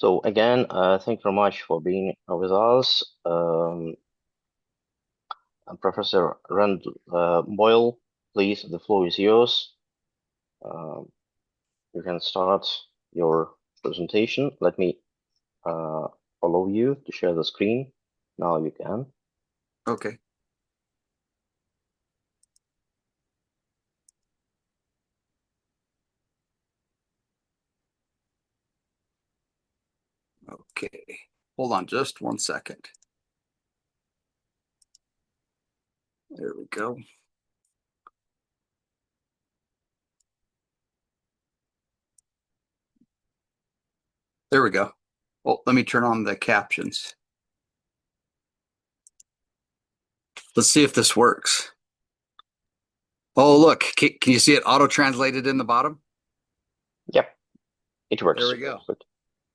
So again, thank you very much for being with us. Professor Rand Boyle, please, the floor is yours. You can start your presentation. Let me allow you to share the screen. Now you can. Okay. Okay. Hold on just 1 second. There we go. There we go. Well, let me turn on the captions. Let's see if this works. Oh, look, can you see it auto-translated in the bottom? Yep, it works. There we go.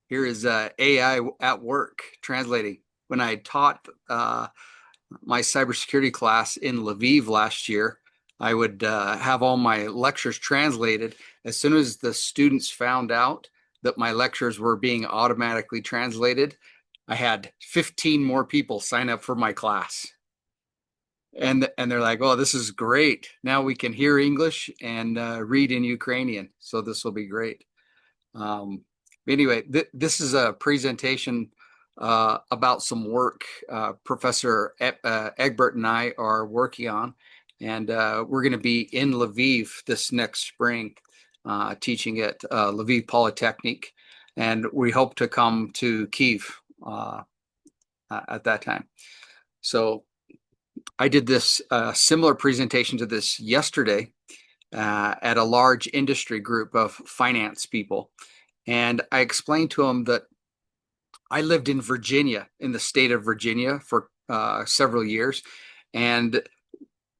Here is AI at work translating. When I taught my cybersecurity class in Lviv last year, I would have all my lectures translated. As soon as the students found out that my lectures were being automatically translated, I had 15 more people sign up for my class. And they're like, oh, this is great. Now we can hear English and read in Ukrainian. So this will be great. Anyway, this is a presentation about some work Professor Egbert and I are working on. And we're going to be in Lviv this next spring, teaching at Lviv Polytechnic. And we hope to come to Kiev at that time. So I did this similar presentation to this yesterday at a large industry group of finance people. And I explained to them that I lived in Virginia, in the state of Virginia, for several years. And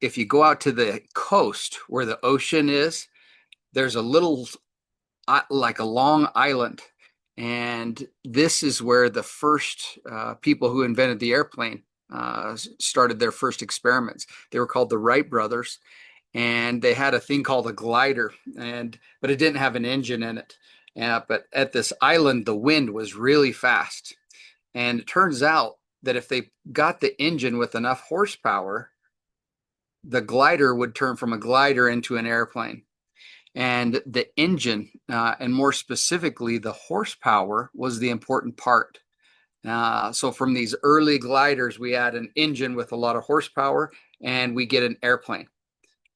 if you go out to the coast where the ocean is, there's a little, like a long island. And this is where the first people who invented the airplane started their first experiments. They were called the Wright brothers. And they had a thing called a glider, but it didn't have an engine in it. But at this island, the wind was really fast. And it turns out that if they got the engine with enough horsepower, the glider would turn from a glider into an airplane. And the engine, and more specifically, the horsepower, was the important part. So from these early gliders, we add an engine with a lot of horsepower, and we get an airplane.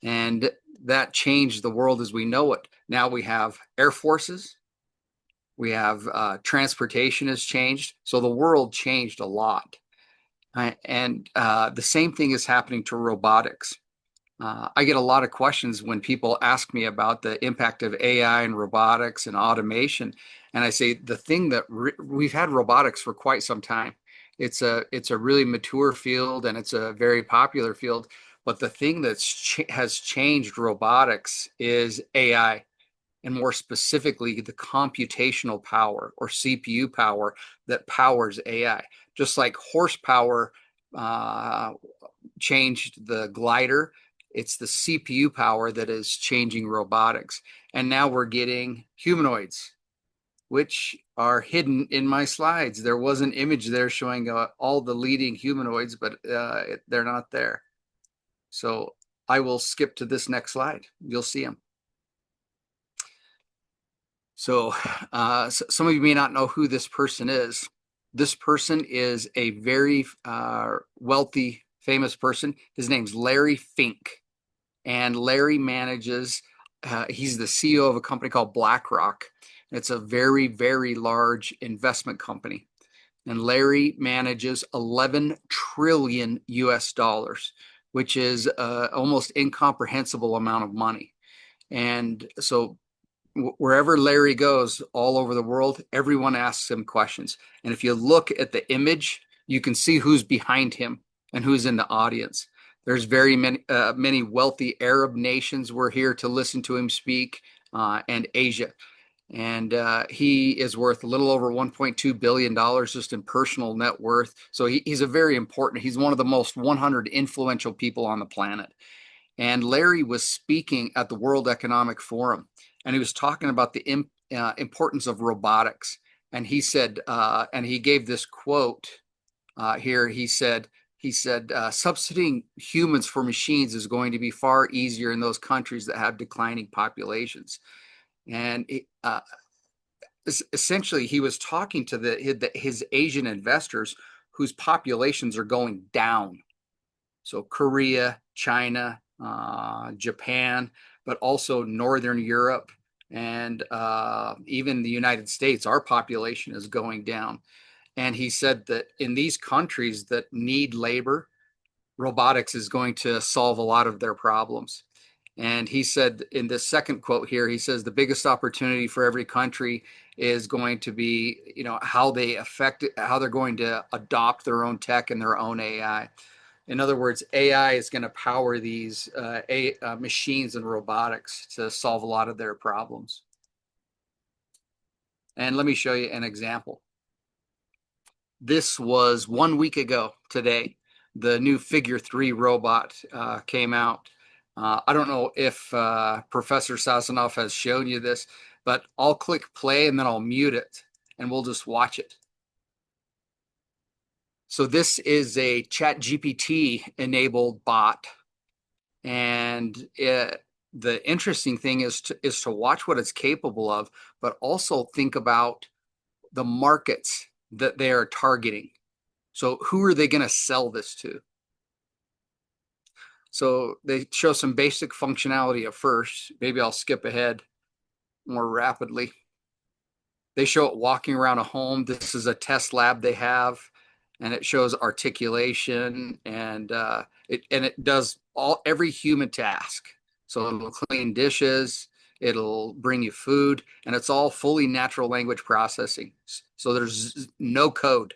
And that changed the world as we know it. Now we have air forces. We have transportation has changed. So the world changed a lot. And the same thing is happening to robotics. I get a lot of questions when people ask me about the impact of AI and robotics and automation. And I say the thing that we've had robotics for quite some time. It's a really mature field and it's a very popular field. But the thing that has changed robotics is AI, and more specifically, the computational power or CPU power that powers AI. Just like horsepower changed the glider, it's the CPU power that is changing robotics. And now we're getting humanoids, which are hidden in my slides. There was an image there showing all the leading humanoids, but they're not there. So I will skip to this next slide. You'll see them. So some of you may not know who this person is. This person is a very wealthy, famous person. His name's Larry Fink. And Larry manages, he's the CEO of a company called BlackRock. It's a very, very large investment company. And Larry manages 11 trillion US dollars, which is almost incomprehensible amount of money. And so wherever Larry goes all over the world, everyone asks him questions. And if you look at the image, you can see who's behind him and who's in the audience. There's very many wealthy Arab nations were here to listen to him speak, and Asia. And he is worth a little over $1.2 billion just in personal net worth. So he's a very important, he's one of the most 100 influential people on the planet. And Larry was speaking at the World Economic Forum, and he was talking about the importance of robotics. And he said, and he gave this quote here. He said, substituting humans for machines is going to be far easier in those countries that have declining populations. And essentially, he was talking to his Asian investors whose populations are going down. So Korea, China, Japan, but also Northern Europe, and even the United States, our population is going down. And he said that in these countries that need labor, robotics is going to solve a lot of their problems. And he said in this second quote here, he says the biggest opportunity for every country is going to be, how they're going to adopt their own tech and their own AI. In other words, AI is going to power these machines and robotics to solve a lot of their problems. And let me show you an example. This was 1 week ago today. The new Figure 3 robot came out. I don't know if Professor Sasanoff has shown you this, but I'll click play and then I'll mute it and we'll just watch it. So this is a ChatGPT enabled bot. And the interesting thing is to watch what it's capable of, but also think about the markets that they are targeting. So who are they going to sell this to? So they show some basic functionality at first. Maybe I'll skip ahead more rapidly. They show it walking around a home. This is a test lab they have, and it shows articulation, and it does every human task. So it'll clean dishes, it'll bring you food, and it's all fully natural language processing. So there's no code,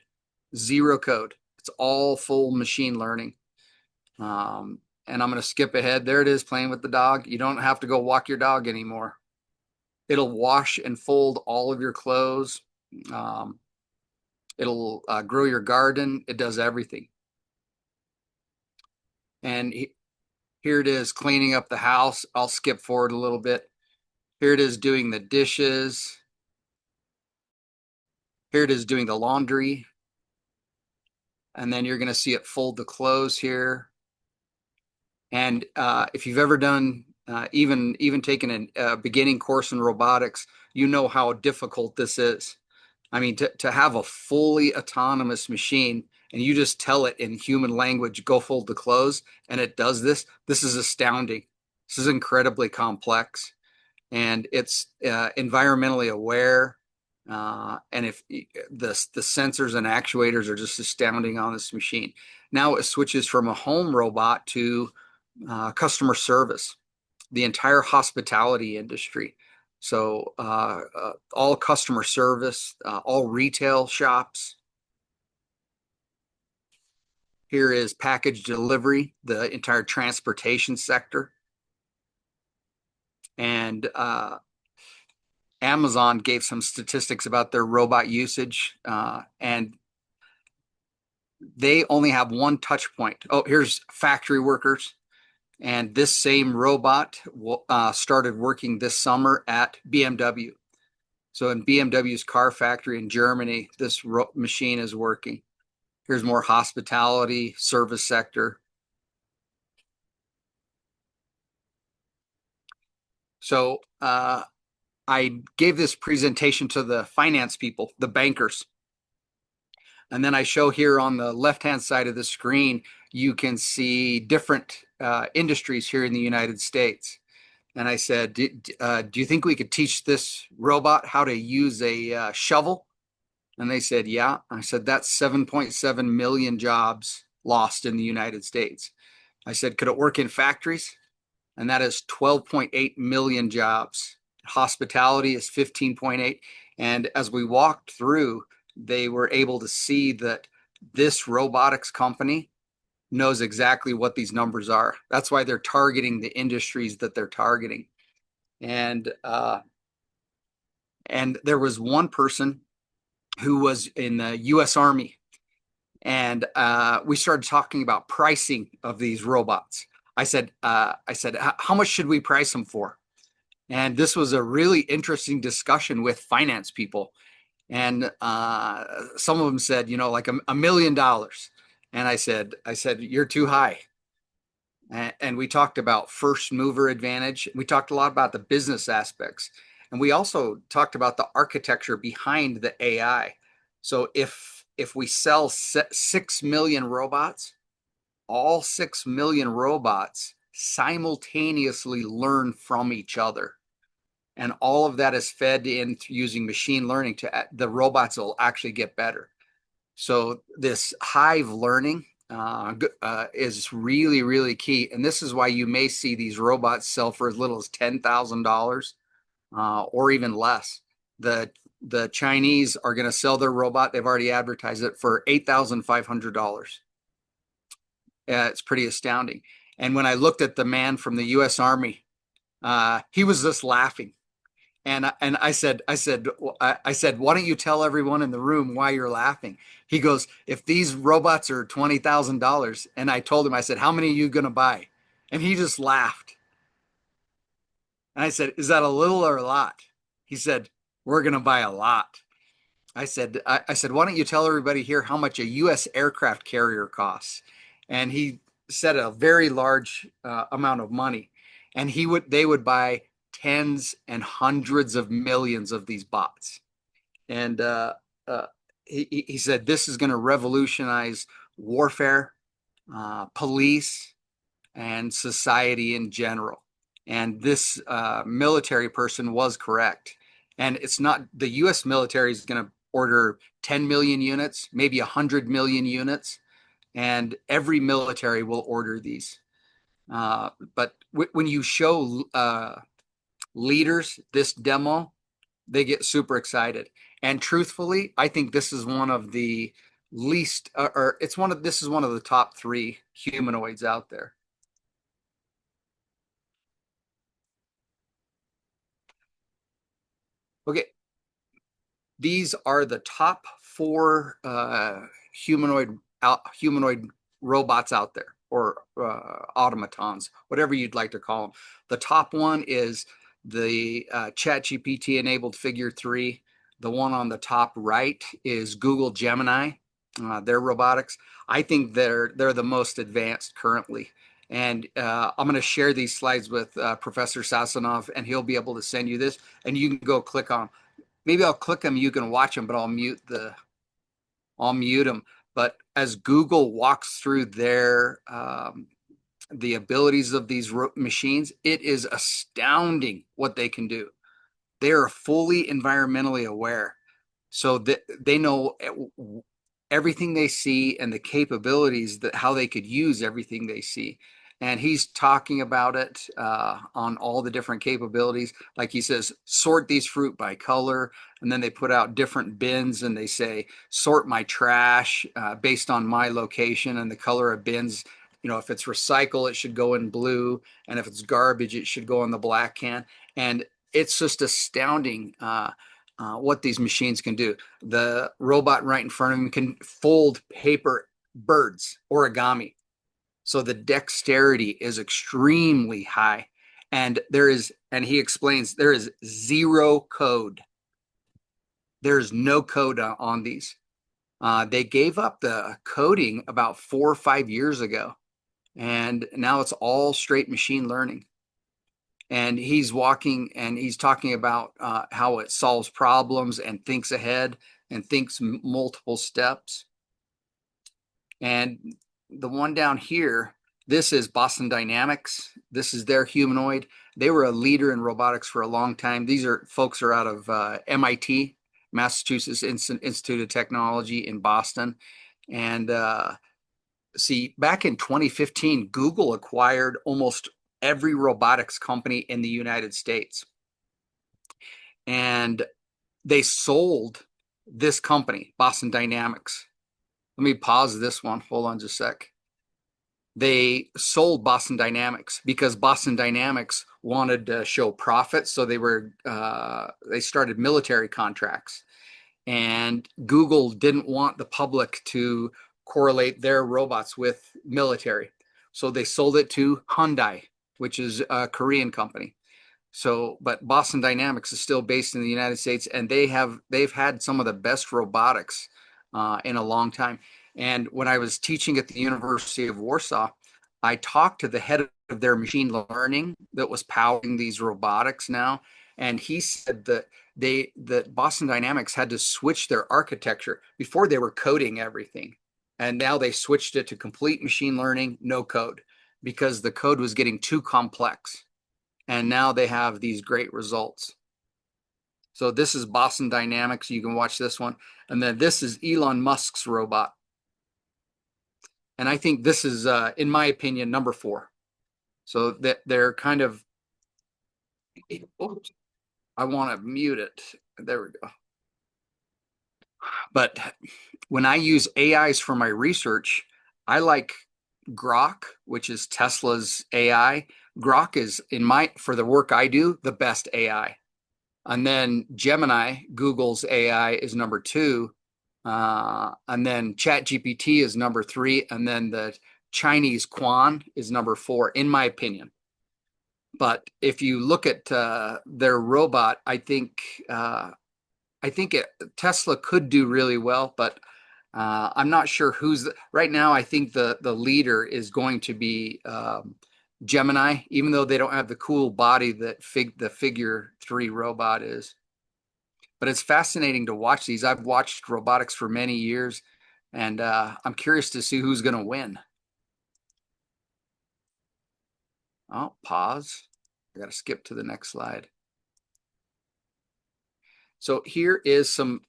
zero code. It's all full machine learning. And I'm going to skip ahead. There it is, playing with the dog. You don't have to go walk your dog anymore. It'll wash and fold all of your clothes. It'll grow your garden. It does everything. And here it is cleaning up the house. I'll skip forward a little bit. Here it is doing the dishes. Here it is doing the laundry. And then you're going to see it fold the clothes here. And if you've ever done even taken a beginning course in robotics, you know how difficult this is. I mean, to have a fully autonomous machine and you just tell it in human language, go fold the clothes, and it does this. This is astounding. This is incredibly complex, and it's environmentally aware. And if the sensors and actuators are just astounding on this machine. Now it switches from a home robot to customer service, the entire hospitality industry. So all customer service, all retail shops. Here is package delivery, the entire transportation sector. And Amazon gave some statistics about their robot usage, and they only have one touch point. Oh, here's factory workers. And this same robot started working this summer at BMW. So in BMW's car factory in Germany, this machine is working. Here's more hospitality, service sector. So I gave this presentation to the finance people, the bankers. And then I show here on the left-hand side of the screen, you can see different industries here in the United States. And I said, do you think we could teach this robot how to use a shovel? And they said, yeah. I said, that's 7.7 million jobs lost in the United States. I said, could it work in factories? And that is 12.8 million jobs. Hospitality is 15.8. And as we walked through, they were able to see that this robotics company knows exactly what these numbers are. That's why they're targeting the industries that they're targeting. And there was one person who was in the U.S. Army, and we started talking about pricing of these robots. I said, how much should we price them for? And this was a really interesting discussion with finance people. And some of them said, you know, like $1 million. And I said, you're too high. And we talked about first mover advantage. We talked a lot about the business aspects. And we also talked about the architecture behind the AI. So if we sell 6 million robots, all 6 million robots simultaneously learn from each other. And all of that is fed in using machine learning to the robots will actually get better. So this hive learning is really, really key. And this is why you may see these robots sell for as little as $10,000 or even less. The Chinese are going to sell their robot. They've already advertised it for $8,500. It's pretty astounding. And when I looked at the man from the U.S. Army, he was just laughing. And I said, why don't you tell everyone in the room why you're laughing? He goes, if these robots are $20,000, and I told him, I said, how many are you going to buy? And he just laughed. And I said, is that a little or a lot? He said, we're going to buy a lot. I said, why don't you tell everybody here how much a U.S. aircraft carrier costs? And he said a very large amount of money, and they would buy tens and hundreds of millions of these bots. And he said this is going to revolutionize warfare, police, and society in general. And this military person was correct. And it's not the U.S. military is going to order 10 million units, maybe 100 million units, and every military will order these. But when you show leaders this demo, they get super excited. And truthfully, I think this is one of the least, or this is one of the top 3 humanoids out there. Okay, these are the top 4 humanoid robots out there, or automatons, whatever you'd like to call them. The top one is the ChatGPT enabled Figure 3. The one on the top right is Google Gemini, their robotics. I think they're the most advanced currently. And I'm going to share these slides with Professor Sasanov, and he'll be able to send you this, and you can go click on. Maybe I'll click them. You can watch them, but I'll mute them. But as Google walks through their the abilities of these machines, it is astounding what they can do. They are fully environmentally aware, so that they know everything they see and the capabilities that how they could use everything they see. And he's talking about it on all the different capabilities. Like he says, sort these fruit by color. And then they put out different bins and they say, sort my trash based on my location and the color of bins. You know, if it's recycle, it should go in blue. And if it's garbage, it should go in the black can. And it's just astounding what these machines can do. The robot right in front of him can fold paper birds, origami. So the dexterity is extremely high. And he explains, there is 0 code. There's no code on these. They gave up the coding about 4 or 5 years ago. And now it's all straight machine learning. And he's talking about how it solves problems and thinks ahead and thinks multiple steps. And the one down here, this is Boston Dynamics. This is their humanoid. They were a leader in robotics for a long time. These folks are out of MIT, Massachusetts Institute of Technology in Boston. And see, back in 2015, Google acquired almost every robotics company in the United States. And they sold this company, Boston Dynamics. Let me pause this one. Hold on just a sec. They sold Boston Dynamics because Boston Dynamics wanted to show profit. So they started military contracts. And Google didn't want the public to correlate their robots with military. So they sold it to Hyundai, which is a Korean company. So, but Boston Dynamics is still based in the United States, and they've had some of the best robotics in a long time. And when I was teaching at the University of Warsaw, I talked to the head of their machine learning that was powering these robotics now, and he said that that Boston Dynamics had to switch their architecture. Before they were coding everything, and now they switched it to complete machine learning, no code, because the code was getting too complex. And now they have these great results. So this is Boston Dynamics. You can watch this one. And then this is Elon Musk's robot. And I think this is, in my opinion, number 4. So that they're kind of, oops, I want to mute it. There we go. But when I use AIs for my research, I like Grok, which is Tesla's AI. Grok is, for the work I do, the best AI. And then Gemini, Google's AI, is number 2. And then ChatGPT is number 3. And then the Chinese Quan is number 4, in my opinion. But if you look at their robot, I think Tesla could do really well, but I'm not sure right now. I think the leader is going to be Gemini, even though they don't have the cool body that the Figure 3 robot is. But it's fascinating to watch these. I've watched robotics for many years, and I'm curious to see who's going to win. Oh, pause. I got to skip to the next slide. So here is some,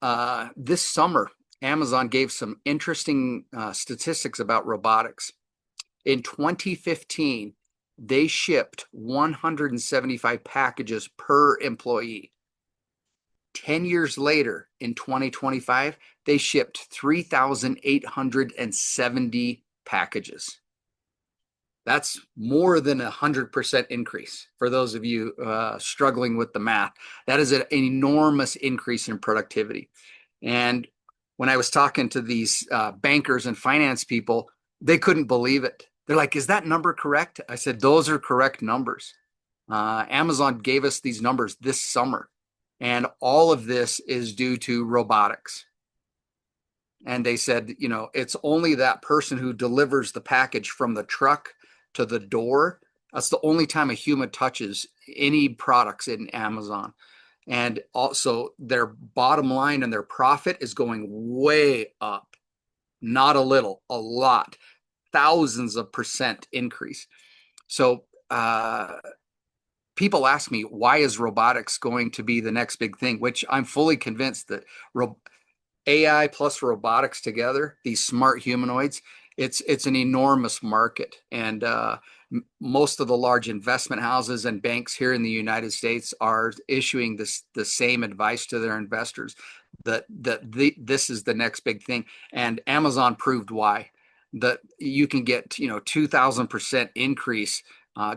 this summer, Amazon gave some interesting statistics about robotics. In 2015, they shipped 175 packages per employee. 10 years later, in 2025, they shipped 3,870 packages. That's more than 100% increase for those of you struggling with the math. That is an enormous increase in productivity. And when I was talking to these bankers and finance people, they couldn't believe it. They're like, is that number correct? I said, those are correct numbers. Amazon gave us these numbers this summer, and all of this is due to robotics. And they said, it's only that person who delivers the package from the truck to the door. That's the only time a human touches any products in Amazon. And also their bottom line and their profit is going way up. Not a little, a lot. Thousands of percent increase. So people ask me, why is robotics going to be the next big thing? Which I'm fully convinced that AI plus robotics together, these smart humanoids, it's an enormous market. And most of the large investment houses and banks here in the United States are issuing the same advice to their investors that this is the next big thing. And Amazon proved why. That you can get 2,000% increase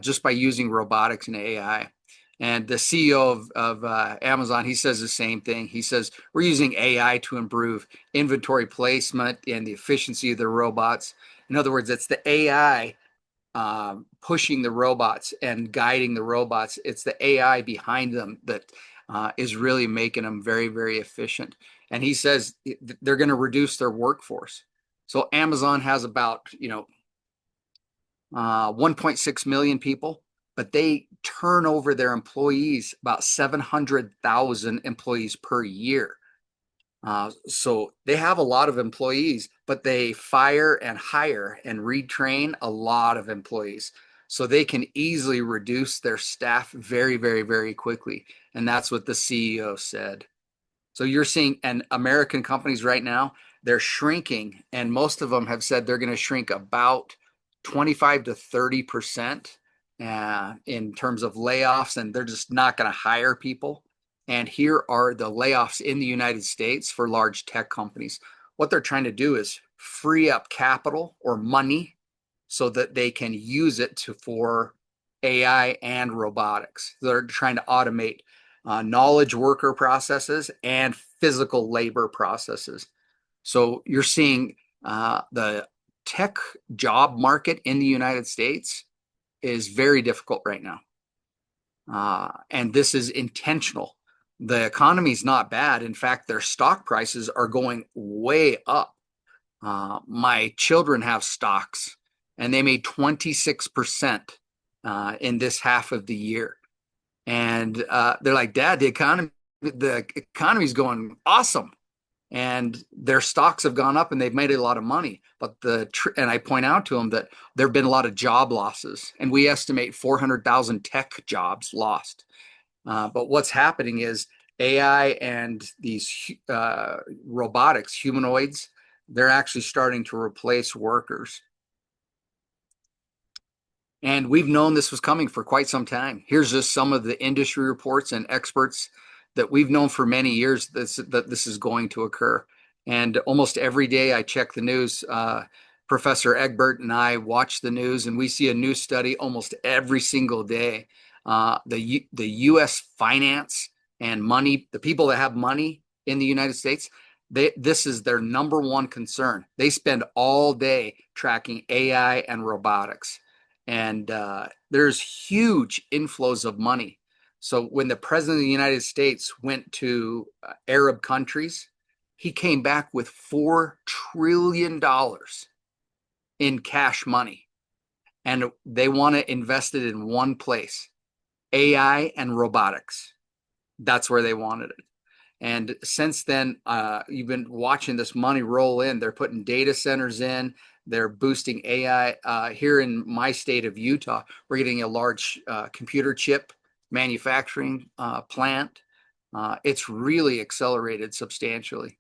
just by using robotics and AI. And the CEO of Amazon, he says the same thing. He says, we're using AI to improve inventory placement and the efficiency of the robots. In other words, it's the AI pushing the robots and guiding the robots. It's the AI behind them that is really making them very, very efficient. And he says they're going to reduce their workforce. So Amazon has about 1.6 million people, but they turn over their employees about 700,000 employees per year. So they have a lot of employees, but they fire and hire and retrain a lot of employees. So they can easily reduce their staff very, very, very quickly. And that's what the CEO said. So you're seeing, and American companies right now, they're shrinking, and most of them have said they're going to shrink about 25 to 30% in terms of layoffs, and they're just not going to hire people. And here are the layoffs in the United States for large tech companies. What they're trying to do is free up capital or money so that they can use it for AI and robotics. They're trying to automate knowledge worker processes and physical labor processes. So you're seeing the tech job market in the United States is very difficult right now. And this is intentional. The economy is not bad. In fact, their stock prices are going way up. My children have stocks, and they made 26% in this half of the year. And they're like, Dad, the economy's going awesome. And their stocks have gone up and they've made a lot of money. But and I point out to them that there have been a lot of job losses, and we estimate 400,000 tech jobs lost. But what's happening is AI and these robotics, humanoids, they're actually starting to replace workers. And we've known this was coming for quite some time. Here's just some of the industry reports and experts that we've known for many years that this is going to occur. And almost every day I check the news. Professor Egbert and I watch the news, and we see a new study almost every single day. The U.S. finance and money, the people that have money in the United States, this is their number one concern. They spend all day tracking AI and robotics. And there's huge inflows of money. So when the president of the United States went to Arab countries, he came back with $4 trillion in cash money. And they want to invest it in one place, AI and robotics. That's where they wanted it. And since then, you've been watching this money roll in. They're putting data centers in. They're boosting AI. Here in my state of Utah, we're getting a large computer chip manufacturing plant. It's really accelerated substantially.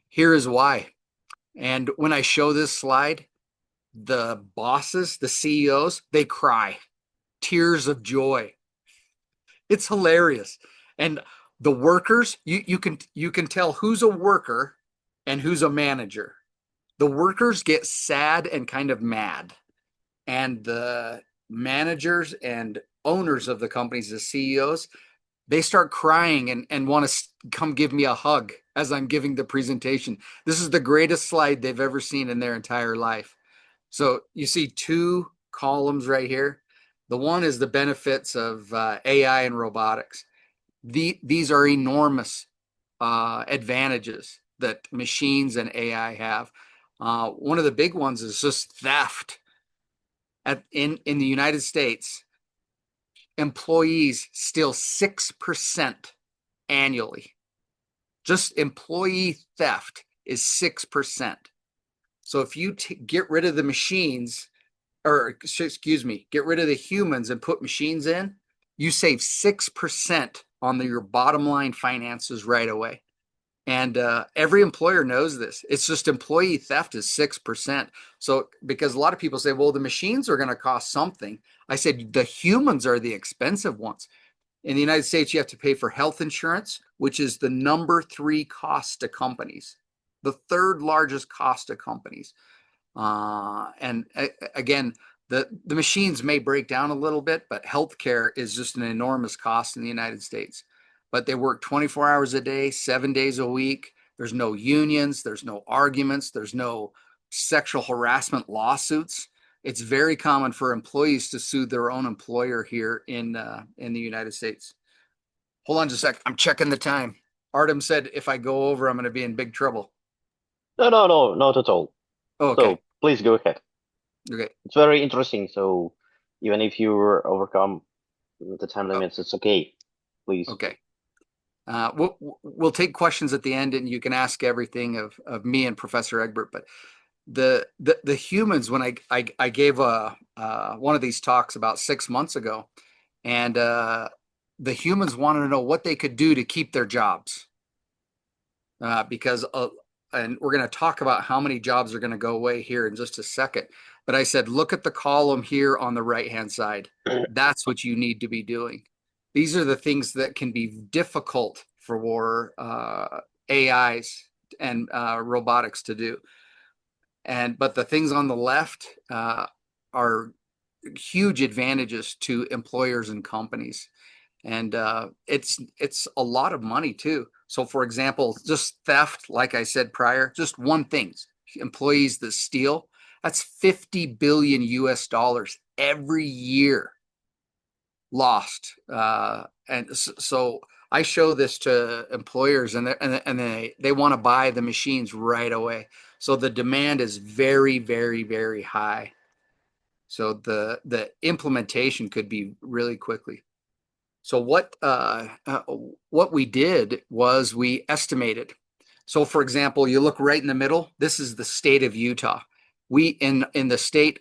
Here is why. And when I show this slide, the bosses, the CEOs, they cry, tears of joy. It's hilarious. And the workers, you can tell who's a worker and who's a manager. The workers get sad and kind of mad, and the managers and owners of the companies, the CEOs, they start crying and want to come give me a hug as I'm giving the presentation. This is the greatest slide they've ever seen in their entire life. So you see two columns right here. The one is the benefits of AI and robotics. These are enormous advantages that machines and AI have. One of the big ones is just theft. In the United States, employees steal 6% annually. Just employee theft is 6%. So if you get rid of the machines, or excuse me, get rid of the humans and put machines in, you save 6% on your bottom line finances right away. And every employer knows this. It's just employee theft is 6%. So because a lot of people say, well, the machines are going to cost something. I said, the humans are the expensive ones. In the United States, you have to pay for health insurance, which is the number 3 cost to companies, the 3rd largest cost to companies. And again, the machines may break down a little bit, but healthcare is just an enormous cost in the United States. But they work 24 hours a day, 7 days a week. There's no unions. There's no arguments. There's no sexual harassment lawsuits. It's very common for employees to sue their own employer here in the United States. Hold on just a sec. I'm checking the time. Artem said if I go over, I'm going to be in big trouble. No, not at all. Oh, okay. So please go ahead. Okay. It's very interesting. So even if you overcome the time limits, it's okay. Please. Okay. We'll take questions at the end, and you can ask everything of me and Professor Egbert. But the humans, when I gave one of these talks about 6 months ago, and the humans wanted to know what they could do to keep their jobs, because and we're going to talk about how many jobs are going to go away here in just a second. But I said, look at the column here on the right-hand side. That's what you need to be doing. These are the things that can be difficult for AIs and robotics to do. But the things on the left are huge advantages to employers and companies. And it's a lot of money too. So for example, just theft, like I said prior, just one thing, employees that steal, that's 50 billion US dollars every year lost. So I show this to employers, and they want to buy the machines right away. So the demand is very, very, very high. So the implementation could be really quickly. So what we did was we estimated. So for example, you look right in the middle. This is the state of Utah. We in the state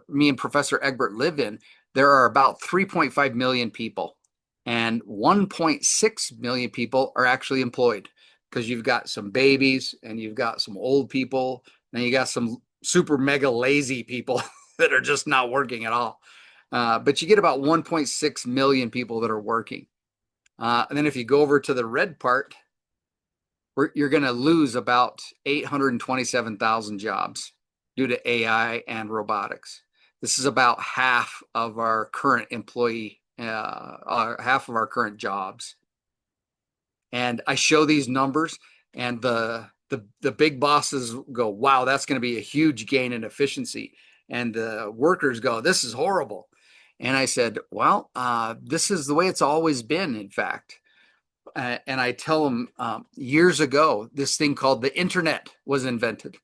me and Professor Egbert live in, there are about 3.5 million people, and 1.6 million people are actually employed, because you've got some babies and you've got some old people, and you got some super mega lazy people that are just not working at all. But you get about 1.6 million people that are working. And then if you go over to the red part, you're going to lose about 827,000 jobs due to AI and robotics. This is about half of our current half of our current jobs. And I show these numbers, and the big bosses go, wow, that's going to be a huge gain in efficiency. And the workers go, this is horrible. And I said, well, this is the way it's always been, in fact. And I tell them, years ago, this thing called the internet was invented.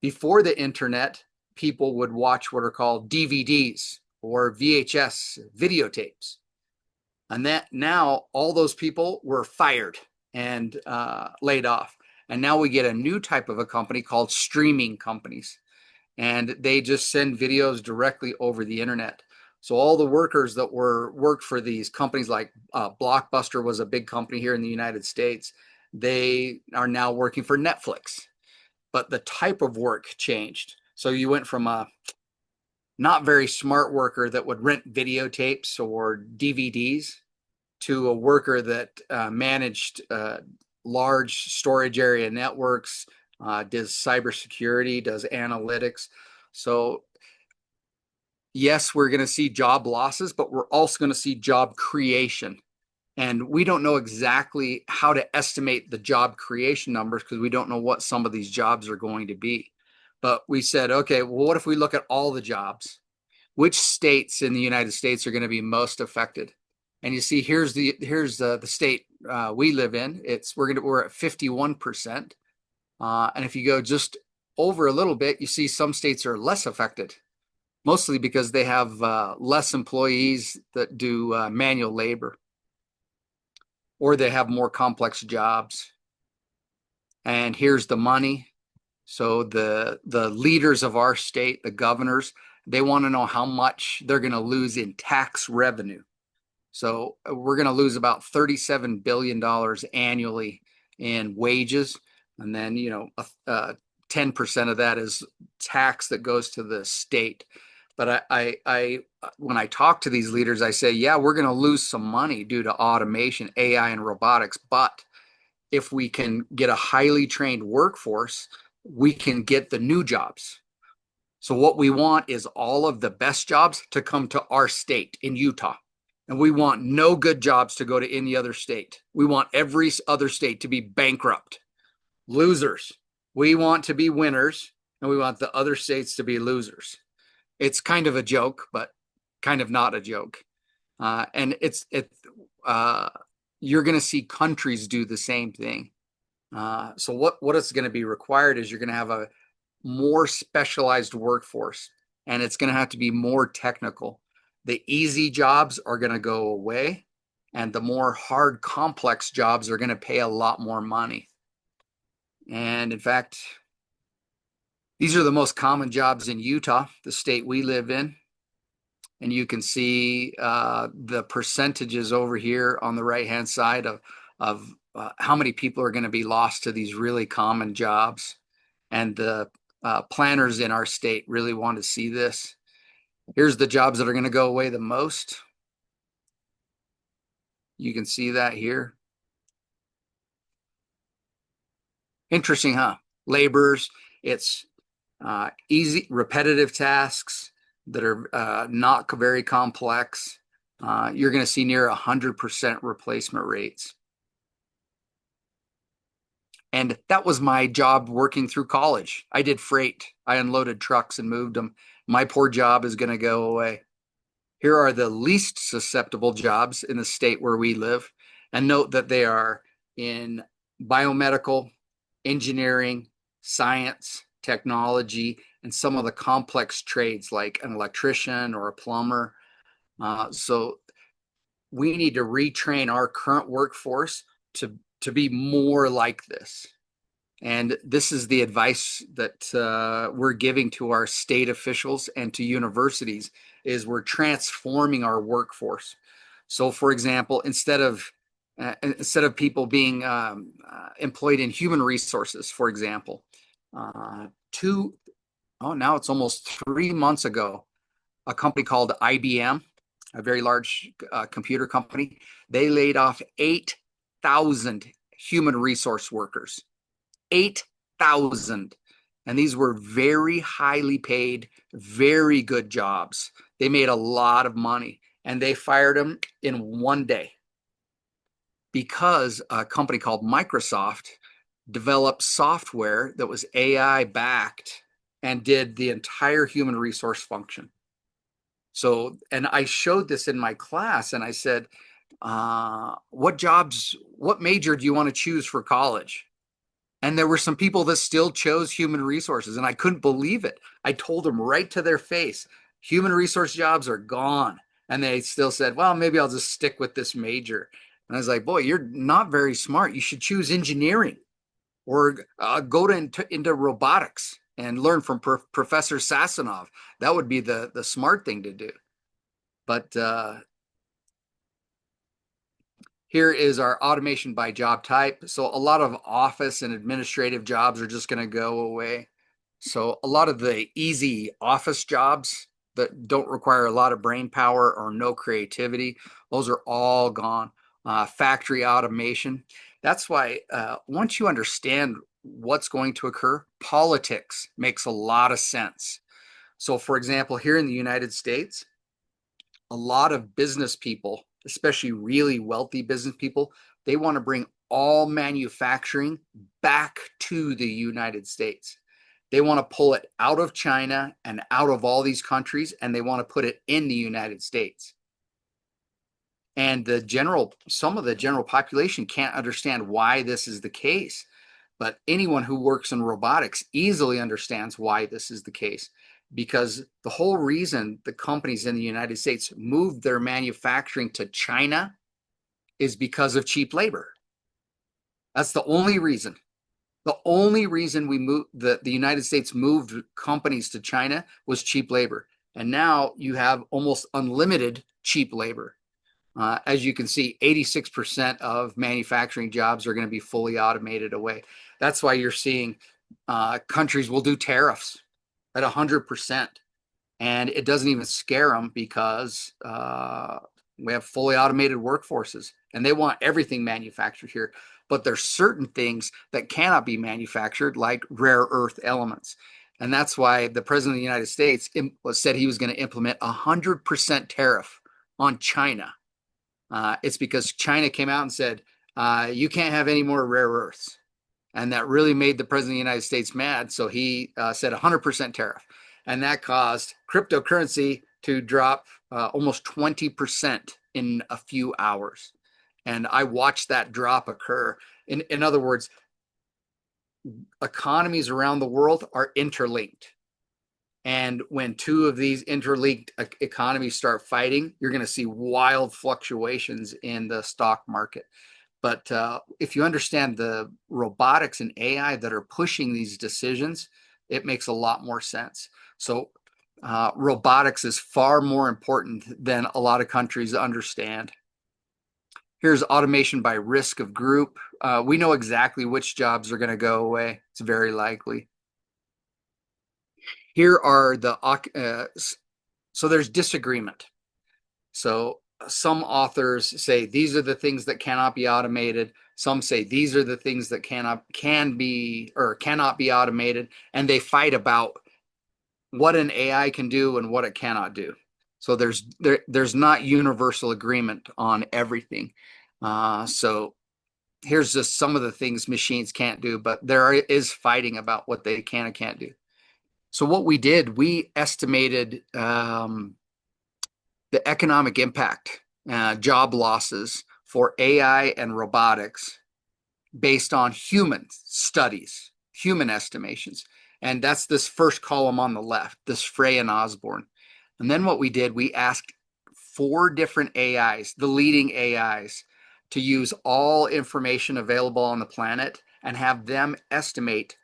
Before the internet, people would watch what are called DVDs or VHS videotapes. And that now all those people were fired and laid off. And now we get a new type of a company called streaming companies. And they just send videos directly over the internet. So all the workers that worked for these companies, like Blockbuster was a big company here in the United States, they are now working for Netflix. But the type of work changed. So you went from a not very smart worker that would rent videotapes or DVDs to a worker that managed large storage area networks, does cybersecurity, does analytics. So yes, we're going to see job losses, but we're also going to see job creation. And we don't know exactly how to estimate the job creation numbers, because we don't know what some of these jobs are going to be. But we said, okay, well, what if we look at all the jobs? Which states in the United States are going to be most affected? And you see, here's the state we live in. We're at 51%. And if you go just over a little bit, you see some states are less affected, mostly because they have less employees that do manual labor, or they have more complex jobs. And here's the money. So the leaders of our state, the governors, they want to know how much they're going to lose in tax revenue. So we're going to lose about $37 billion annually in wages. And then, 10% of that is tax that goes to the state. But I when I talk to these leaders, I say, yeah, we're going to lose some money due to automation, AI, and robotics. But if we can get a highly trained workforce, we can get the new jobs. So what we want is all of the best jobs to come to our state in Utah. And we want no good jobs to go to any other state. We want every other state to be bankrupt, losers. We want to be winners, and we want the other states to be losers. It's kind of a joke, but kind of not a joke. And you're going to see countries do the same thing. So what is going to be required is you're going to have a more specialized workforce, and it's going to have to be more technical. The easy jobs are going to go away, and the more hard, complex jobs are going to pay a lot more money. And in fact, these are the most common jobs in Utah, the state we live in. And you can see the percentages over here on the right-hand side of how many people are going to be lost to these really common jobs. And the planners in our state really want to see this. Here's the jobs that are going to go away the most. You can see that here. Interesting, huh? Laborers, it's easy, repetitive tasks that are not very complex. You're going to see near 100% replacement rates. And that was my job working through college. I did freight. I unloaded trucks and moved them. My poor job is going to go away. Here are the least susceptible jobs in the state where we live. And note that they are in biomedical, engineering, science, technology, and some of the complex trades like an electrician or a plumber. So we need to retrain our current workforce to be more like this. And this is the advice that we're giving to our state officials and to universities is we're transforming our workforce. So, for example, instead of people being employed in human resources, for example, now it's almost 3 months ago, a company called IBM, a very large computer company, they laid off 8,000 human resource workers. 8,000. And these were very highly paid, very good jobs. They made a lot of money and they fired them in one day because a company called Microsoft developed software that was AI backed and did the entire human resource function. So, and I showed this in my class and I said, what major do you want to choose for college? And there were some people that still chose human resources, and I couldn't believe it. I told them right to their face, human resource jobs are gone. And they still said, well, maybe I'll just stick with this major. And I was like, boy, you're not very smart. You should choose engineering or go into robotics and learn from Professor Sasanov. That would be the smart thing to do. But here is our automation by job type. So a lot of office and administrative jobs are just going to go away. So a lot of the easy office jobs that don't require a lot of brain power or no creativity, those are all gone. Factory automation. That's why once you understand what's going to occur, politics makes a lot of sense. So for example, here in the United States, a lot of business people, especially really wealthy business people, they want to bring all manufacturing back to the United States. They want to pull it out of China and out of all these countries, and they want to put it in the United States. And some of the general population can't understand why this is the case. But anyone who works in robotics easily understands why this is the case. Because the whole reason the companies in the United States moved their manufacturing to China is because of cheap labor. That's the only reason. The only reason the United States moved companies to China was cheap labor. And now you have almost unlimited cheap labor. As you can see, 86% of manufacturing jobs are going to be fully automated away. That's why you're seeing countries will do tariffs at 100%. And it doesn't even scare them because we have fully automated workforces and they want everything manufactured here. But there's certain things that cannot be manufactured, like rare earth elements. And that's why the president of the United States said he was going to implement 100% tariff on China. It's because China came out and said, you can't have any more rare earths. And that really made the president of the United States mad. So he said 100% tariff. And that caused cryptocurrency to drop almost 20% in a few hours. And I watched that drop occur. In other words, economies around the world are interlinked. And when two of these interlinked economies start fighting, you're going to see wild fluctuations in the stock market. But if you understand the robotics and AI that are pushing these decisions, it makes a lot more sense. So robotics is far more important than a lot of countries understand. Here's automation by risk of group. We know exactly which jobs are going to go away. It's very likely. Here are so there's disagreement. So some authors say these are the things that cannot be automated. Some say these are the things that cannot be automated, and they fight about what an AI can do and what it cannot do. So there's not universal agreement on everything. So here's just some of the things machines can't do, but there is fighting about what they can and can't do. So what we did, we estimated the economic impact, job losses for AI and robotics based on human studies, human estimations. And that's this first column on the left, this Frey and Osborne. And then what we did, we asked 4 different AIs, the leading AIs, to use all information available on the planet and have them estimate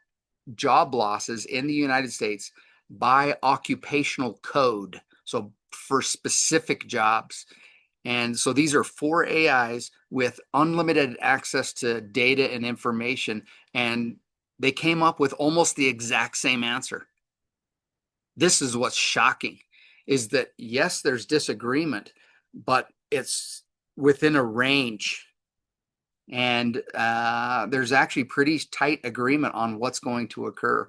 job losses in the United States by occupational code. So for specific jobs. And so these are 4 AIs with unlimited access to data and information. And they came up with almost the exact same answer. This is what's shocking, is that yes, there's disagreement, but it's within a range. And there's actually pretty tight agreement on what's going to occur.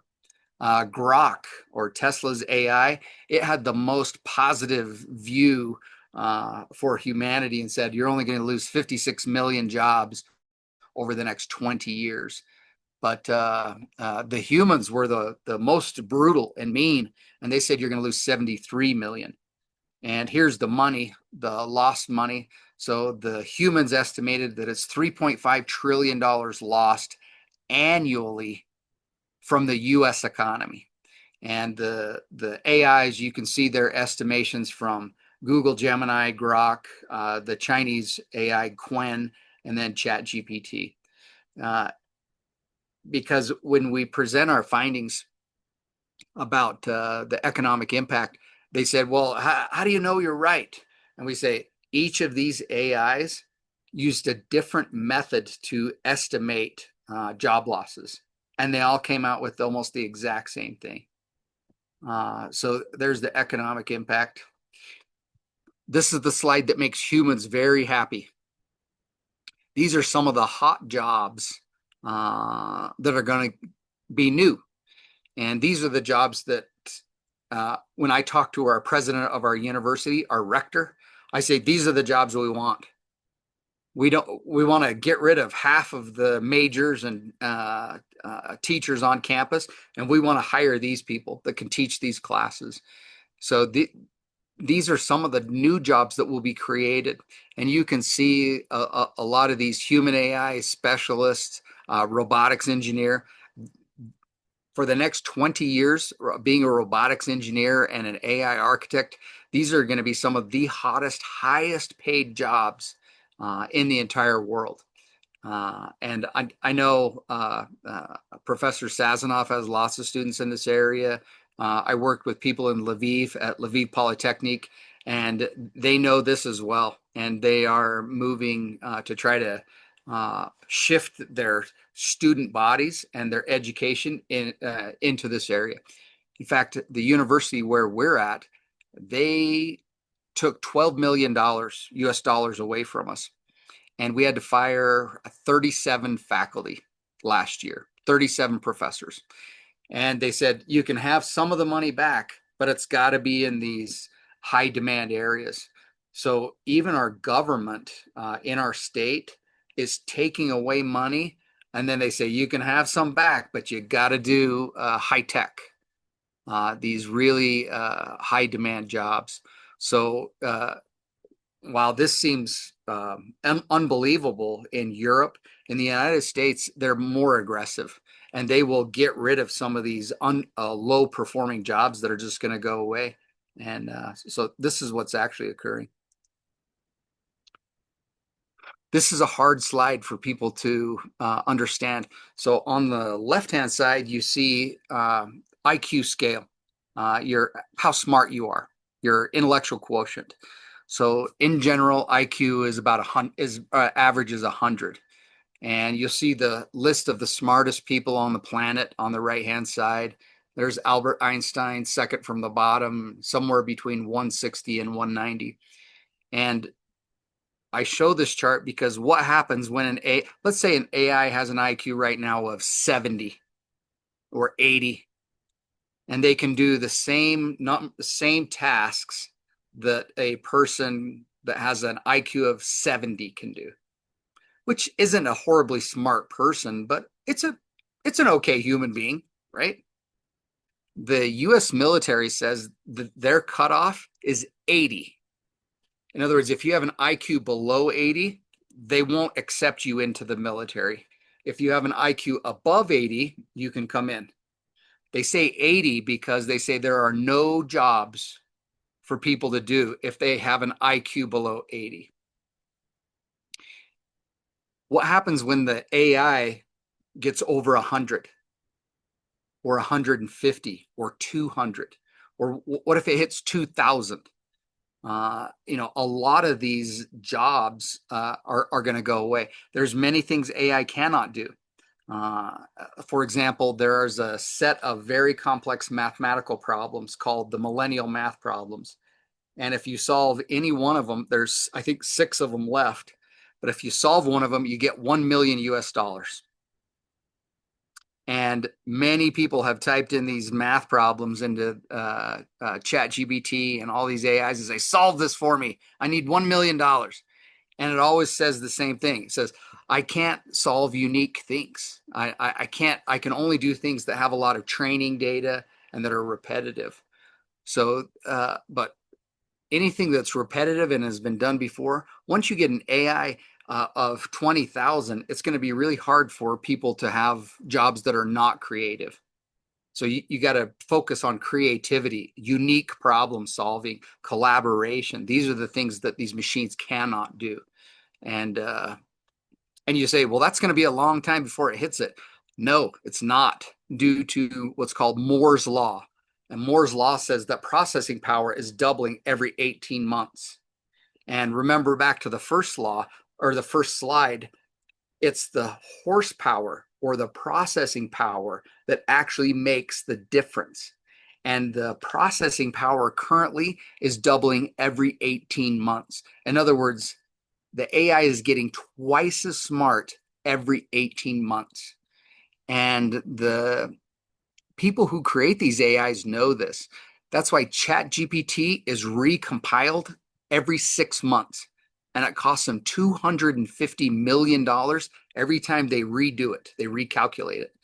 Grok, or Tesla's AI, it had the most positive view for humanity and said you're only going to lose 56 million jobs over the next 20 years. But the humans were the most brutal and mean, and they said you're going to lose 73 million. And here's the money, the lost money. So the humans estimated that it's $3.5 trillion lost annually from the US economy. And the AIs, you can see their estimations from Google Gemini, Grok, the Chinese AI Qwen, and then ChatGPT. Because when we present our findings about the economic impact, they said, well, how do you know you're right? And we say, each of these AIs used a different method to estimate job losses. And they all came out with almost the exact same thing. So there's the economic impact. This is the slide that makes humans very happy. These are some of the hot jobs that are going to be new. And these are the jobs that when I talk to our president of our university, our rector, I say, these are the jobs we want. We want to get rid of half of the majors and teachers on campus, and we want to hire these people that can teach these classes. So these are some of the new jobs that will be created. And you can see a lot of these human AI specialists, robotics engineer. For the next 20 years, being a robotics engineer and an AI architect, these are going to be some of the hottest, highest paid jobs in the entire world. And I know Professor Sazonov has lots of students in this area. I worked with people in Lviv at Lviv Polytechnic, and they know this as well. And they are moving to try to shift their student bodies and their education into this area. In fact, the university where we're at, they took $12 million US dollars away from us. And we had to fire 37 faculty last year, 37 professors. And they said, you can have some of the money back, but it's got to be in these high demand areas. So even our government in our state is taking away money. And then they say, you can have some back, but you got to do high tech, these really high demand jobs. So while this seems unbelievable in Europe, in the United States, they're more aggressive, and they will get rid of some of these low performing jobs that are just going to go away. And so this is what's actually occurring. This is a hard slide for people to understand. So on the left-hand side, you see IQ scale, how smart you are, your intellectual quotient. So in general, IQ is about average is 100. And you'll see the list of the smartest people on the planet on the right-hand side. There's Albert Einstein, second from the bottom, somewhere between 160 and 190. And I show this chart because what happens when let's say an AI has an IQ right now of 70 or 80, and they can do the same tasks that a person that has an IQ of 70 can do, which isn't a horribly smart person, but it's an okay human being, right? The US military says that their cutoff is 80. In other words, if you have an IQ below 80, they won't accept you into the military. If you have an IQ above 80, you can come in. They say 80 because they say there are no jobs for people to do if they have an IQ below 80. What happens when the AI gets over 100 or 150 or 200? Or what if it hits 2,000? A lot of these jobs are going to go away. There's many things AI cannot do. For example, there's a set of very complex mathematical problems called the millennial math problems. And if you solve any one of them, there's, I think, 6 of them left. But if you solve one of them, you get 1 million US dollars. And many people have typed in these math problems into ChatGPT and all these AIs and say, solve this for me. I need $1 million. And it always says the same thing. It says, I can't solve unique things. I can only do things that have a lot of training data and that are repetitive. So, but anything that's repetitive and has been done before, once you get an AI of 20,000, it's going to be really hard for people to have jobs that are not creative. So you got to focus on creativity, unique problem solving, collaboration. These are the things that these machines cannot do. And you say, well, that's going to be a long time before it hits it. No, it's not, due to what's called Moore's law. And Moore's law says that processing power is doubling every 18 months. And remember back to the first law, or the first slide, it's the horsepower or the processing power that actually makes the difference. And the processing power currently is doubling every 18 months. In other words, the AI is getting twice as smart every 18 months. And the people who create these AIs know this. That's why ChatGPT is recompiled every 6 months. And it costs them $250 million every time they redo it, they recalculate it.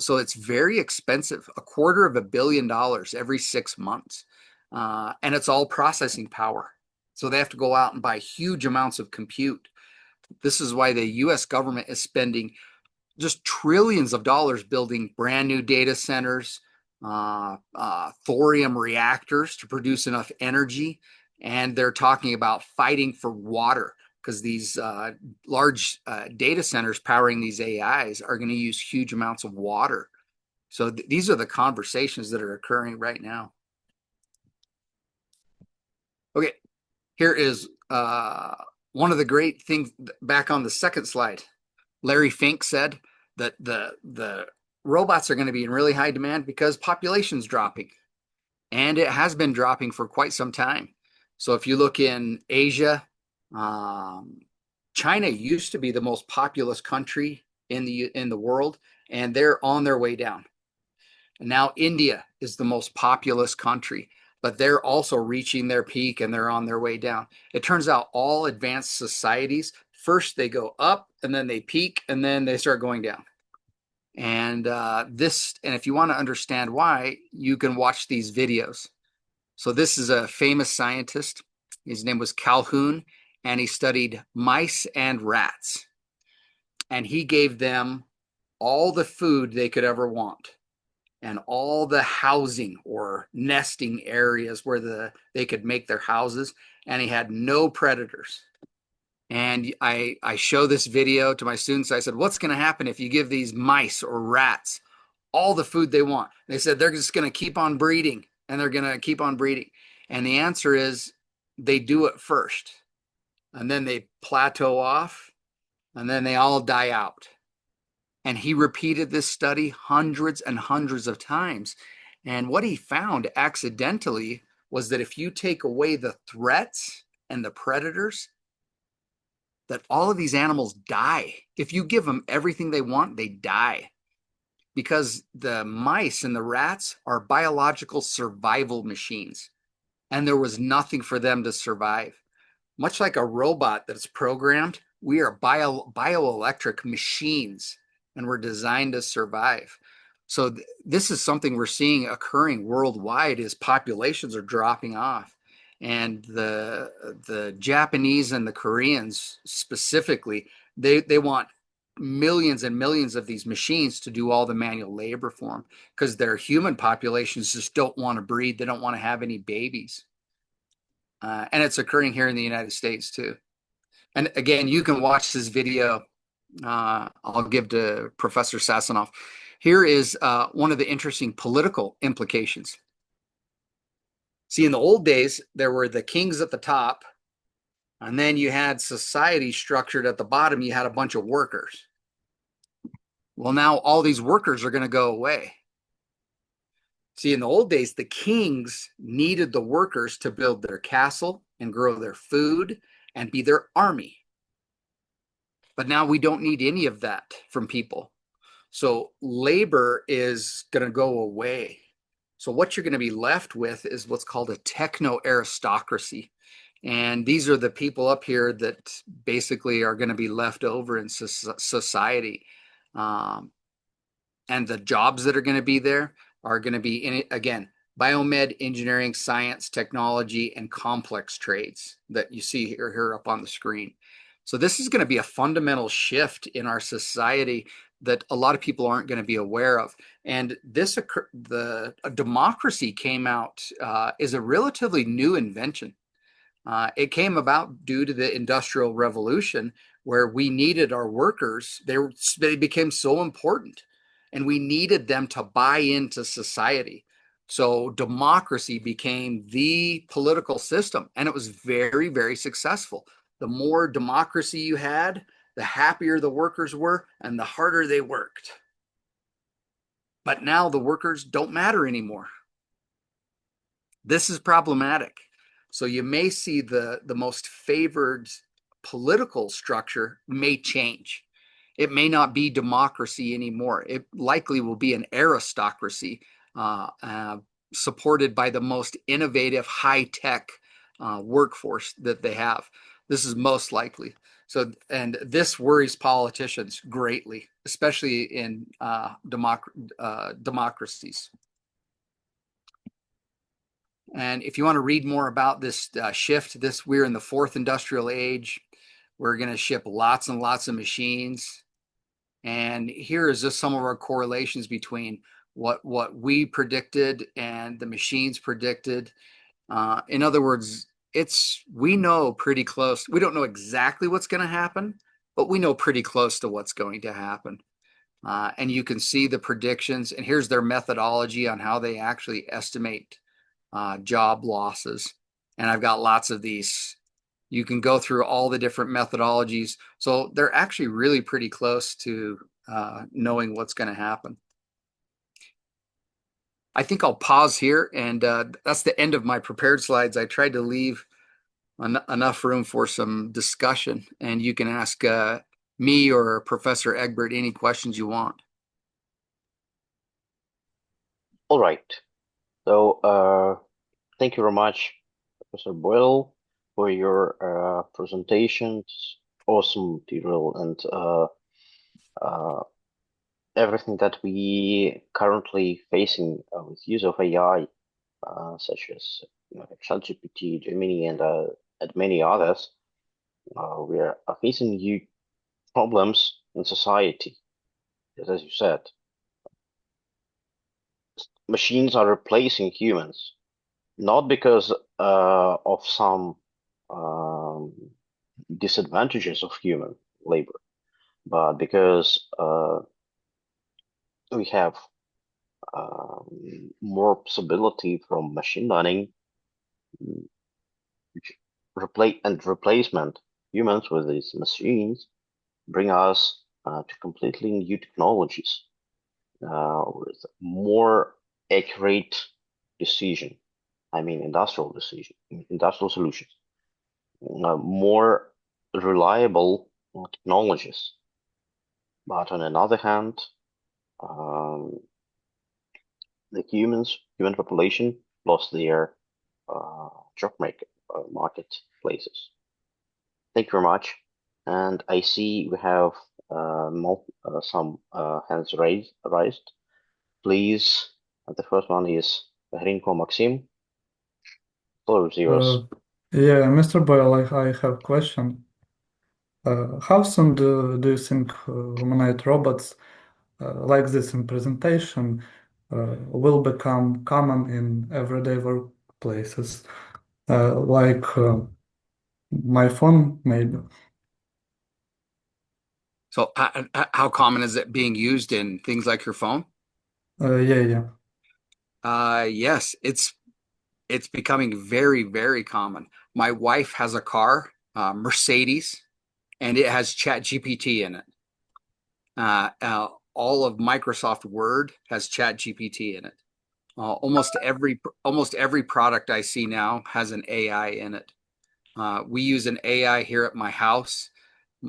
So it's very expensive, $250 million every 6 months. And it's all processing power. So they have to go out and buy huge amounts of compute. This is why the US government is spending just trillions of dollars building brand new data centers, thorium reactors to produce enough energy. And they're talking about fighting for water because these large data centers powering these AIs are going to use huge amounts of water. So these are the conversations that are occurring right now. Okay, here is one of the great things back on the second slide. Larry Fink said that the robots are going to be in really high demand because population's dropping. And it has been dropping for quite some time. So if you look in Asia, China used to be the most populous country in the world, and they're on their way down. And now India is the most populous country, but they're also reaching their peak and they're on their way down. It turns out all advanced societies, first they go up and then they peak and then they start going down. And if you want to understand why, you can watch these videos. So this is a famous scientist. His name was Calhoun, and he studied mice and rats. And he gave them all the food they could ever want and all the housing or nesting areas where they could make their houses. And he had no predators. And I show this video to my students. I said, what's going to happen if you give these mice or rats all the food they want? They said they're just going to keep on breeding and they're going to keep on breeding. And the answer is they do it first. And then they plateau off and then they all die out. And he repeated this study hundreds and hundreds of times. And what he found accidentally was that if you take away the threats and the predators, that all of these animals die. If you give them everything they want, they die. Because the mice and the rats are biological survival machines. And there was nothing for them to survive. Much like a robot that's programmed, we are bioelectric machines, and we're designed to survive. So this is something we're seeing occurring worldwide, is populations are dropping off. And the Japanese and the Koreans specifically, they want millions and millions of these machines to do all the manual labor for them, because their human populations just don't want to breed. They don't want to have any babies. And it's occurring here in the United States too. And again, you can watch this video. I'll give to Professor Sasanoff. Here is one of the interesting political implications. See, in the old days, there were the kings at the top, and then you had society structured at the bottom. You had a bunch of workers. Well, now all these workers are going to go away. See, in the old days, the kings needed the workers to build their castle and grow their food and be their army. But now we don't need any of that from people. So labor is going to go away. So what you're going to be left with is what's called a techno-aristocracy. And these are the people up here that basically are going to be left over in society. And the jobs that are going to be there are going to be, again, biomed, engineering, science, technology, and complex trades that you see here up on the screen. So this is going to be a fundamental shift in our society that a lot of people aren't going to be aware of. And the democracy came out is a relatively new invention. It came about due to the Industrial Revolution, where we needed our workers. They became so important, and we needed them to buy into society. So democracy became the political system, and it was very, very successful. The more democracy you had, the happier the workers were and the harder they worked. But now the workers don't matter anymore. This is problematic. So you may see the most favored political structure may change. It may not be democracy anymore. It likely will be an aristocracy supported by the most innovative, high-tech workforce that they have. This is most likely. So, and this worries politicians greatly, especially in democracies. And if you want to read more about this shift, we're in the fourth industrial age. We're going to ship lots and lots of machines. And here is just some of our correlations between what we predicted and the machines predicted. In other words, we know pretty close. We don't know exactly what's going to happen, but we know pretty close to what's going to happen. And you can see the predictions, and here's their methodology on how they actually estimate job losses. And I've got lots of these. You can go through all the different methodologies. So they're actually really pretty close to knowing what's going to happen. I think I'll pause here, and that's the end of my prepared slides. I tried to leave enough room for some discussion, and you can ask me or Professor Egbert any questions you want. All right. So thank you very much, Professor Boyle, for your presentation. Awesome material, and everything that we currently facing with use of AI, such as ChatGPT, Gemini, and many others, we are facing new problems in society. Because, as you said, machines are replacing humans, not because of some disadvantages of human labor, but because we have more possibility from machine learning, which replacement humans with these machines bring us to completely new technologies with more accurate decision. I mean, industrial solutions, more reliable technologies. But on another hand, the human population lost their job marketplaces. Thank you very much. And I see we have some hands raised. Please, the first one is Rinko Maxim. Floor is yours. Yeah, Mr. Boyle, I have a question. How soon do you think humanoid robots like this in presentation will become common in everyday workplaces? Like my phone, maybe. So how common is it being used in things like your phone? Yeah, yeah. Yes, it's becoming very, very common. My wife has a car, Mercedes, and it has Chat GPT in it. All of Microsoft Word has Chat GPT in it. Almost every product I see now has an AI in it. We use an AI here at my house.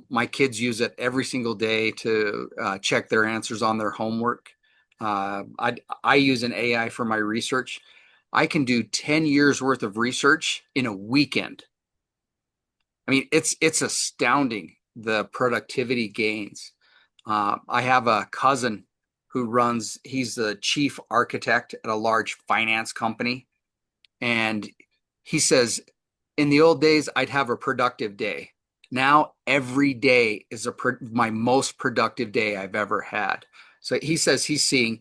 My kids use it every single day to check their answers on their homework. I use an AI for my research. I can do 10 years worth of research in a weekend. I mean, it's astounding the productivity gains. I have a cousin he's the chief architect at a large finance company. And he says, in the old days, I'd have a productive day. Now, every day is my most productive day I've ever had. So he says he's seeing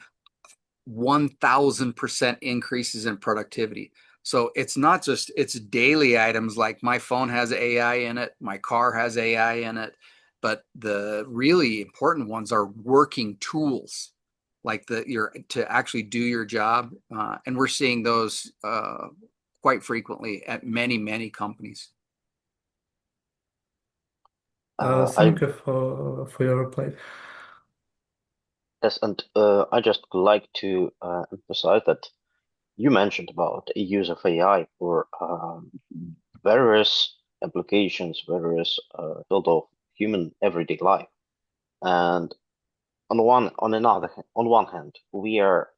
1000% increases in productivity. So it's not just it's daily items like my phone has AI in it, my car has AI in it, but the really important ones are working tools like your to actually do your job, and we're seeing those quite frequently at many companies. I Thank you for your reply. Yes, and I just like to emphasize that you mentioned about the use of AI for various applications, various field of human everyday life. And on one hand, we are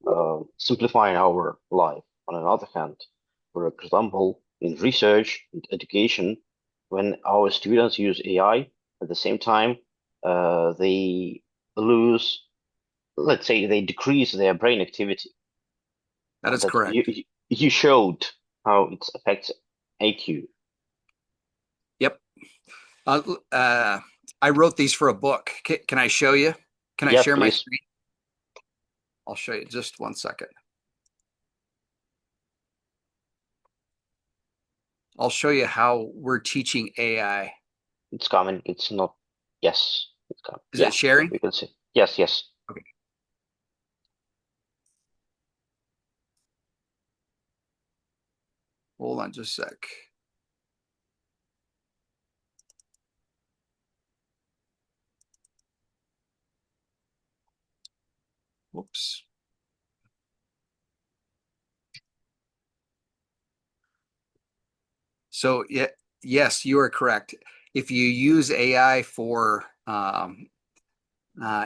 simplifying our life. On another hand, for example, in research and education, when our students use AI, at the same time, they lose, let's say, they decrease their brain activity. That is That correct. you showed how it affects IQ. Yep. Uh, uh, I wrote these for a book. Can I show you? Can I Yes, share my please. screen? I'll show you just 1 second. I'll show you how we're teaching AI. It's coming. It's not. Yes, it's coming. Is Yeah, it sharing? we can see. Yes, yes. Okay. Hold on just a sec. Whoops. So yeah, yes, you are correct. If you use AI for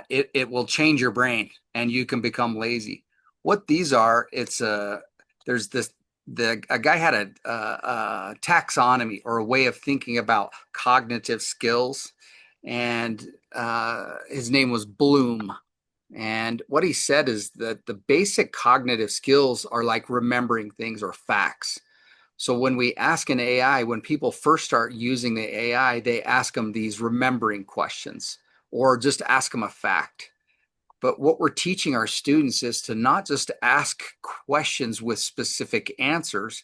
it will change your brain and you can become lazy. What these are, there's this a guy had a taxonomy or a way of thinking about cognitive skills, and his name was Bloom. And what he said is that the basic cognitive skills are like remembering things or facts. So when we ask an AI, when people first start using the AI, they ask them these remembering questions or just ask them a fact. But what we're teaching our students is to not just ask questions with specific answers,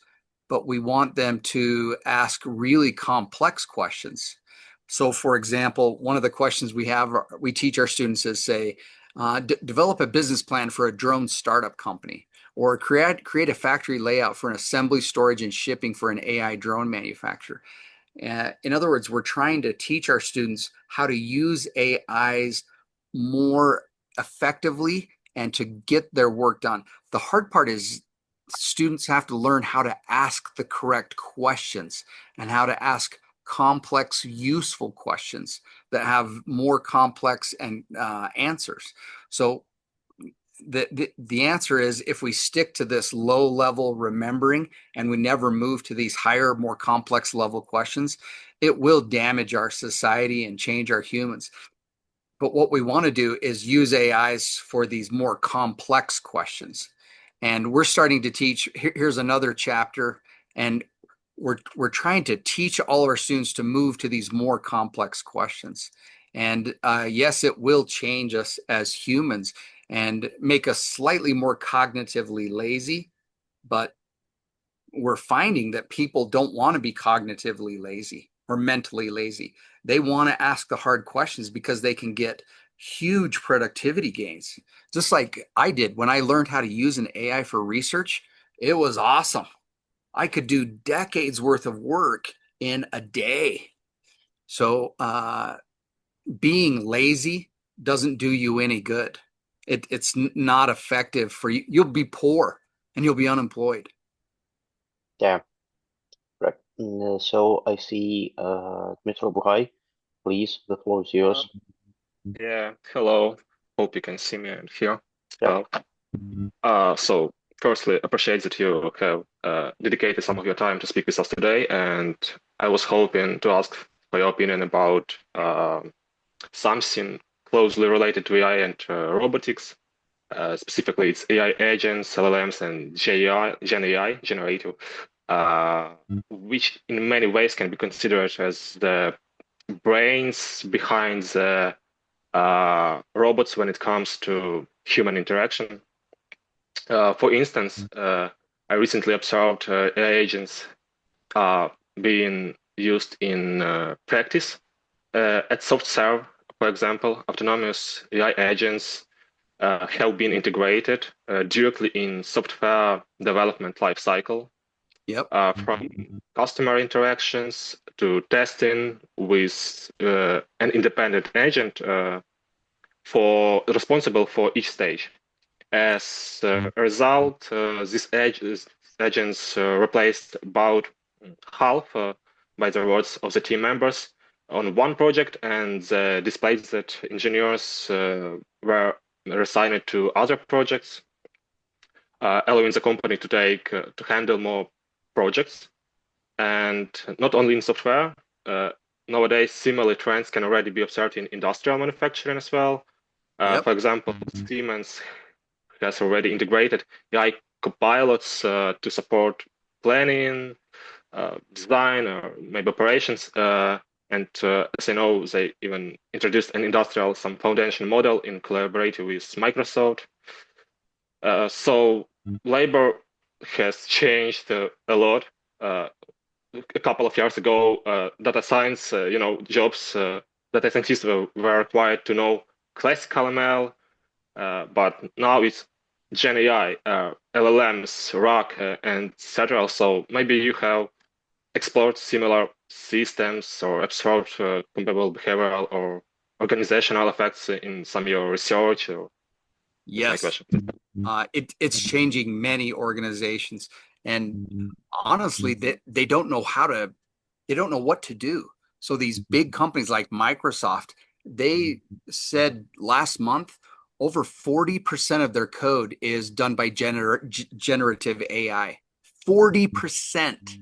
but we want them to ask really complex questions. So, for example, one of the questions we teach our students is say, develop a business plan for a drone startup company, or create a factory layout for an assembly, storage, and shipping for an AI drone manufacturer. In other words, we're trying to teach our students how to use AIs more effectively and to get their work done. The hard part is students have to learn how to ask the correct questions and how to ask complex, useful questions that have more complex and answers. So the answer is if we stick to this low level remembering and we never move to these higher, more complex level questions, it will damage our society and change our humans. But what we want to do is use AIs for these more complex questions. And we're starting to teach, here's another chapter. And we're trying to teach all of our students to move to these more complex questions. And yes, it will change us as humans and make us slightly more cognitively lazy, but we're finding that people don't want to be cognitively lazy or mentally lazy. They want to ask the hard questions because they can get huge productivity gains. Just like I did when I learned how to use an AI for research, it was awesome. I could do decades worth of work in a day. So being lazy doesn't do you any good. It's not effective for you. You'll be poor and you'll be unemployed. Yeah, right. So I see Dmitry Buhai. Please, the floor is yours. Yeah, hello. Hope you can see me and hear. Yeah. So firstly, appreciate that you have dedicated some of your time to speak with us today, and I was hoping to ask for your opinion about something closely related to AI and robotics. Specifically, it's AI agents, LLMs, and Gen AI, generative, which in many ways can be considered as the brains behind the robots when it comes to human interaction. For instance, I recently observed AI agents being used in practice. At SoftServe, for example, autonomous AI agents have been integrated directly in software development lifecycle. Yep. From customer interactions to testing with an independent agent responsible for each stage. As a result, these agents replaced about half, by the words of the team members, on one project, and displayed that engineers were reassigned to other projects, allowing the company to handle more projects. And not only in software, nowadays similar trends can already be observed in industrial manufacturing as well. Yep. For example, Siemens has already integrated AI copilots to support planning, design, or maybe operations. And as I know, they even introduced an industrial some foundation model in collaborating with Microsoft. So labor has changed a lot. A couple of years ago, data science, jobs, data scientists were required to know classical ML, but now it's Gen AI, LLMs, RAG, and etc. So maybe you have explored similar systems or observed comparable behavioral or organizational effects in some of your research. Or that's my Yes. question. It's changing many organizations, and honestly, they don't know they don't know what to do. So these big companies like Microsoft, they said last month over 40% of their code is done by generative AI. 40%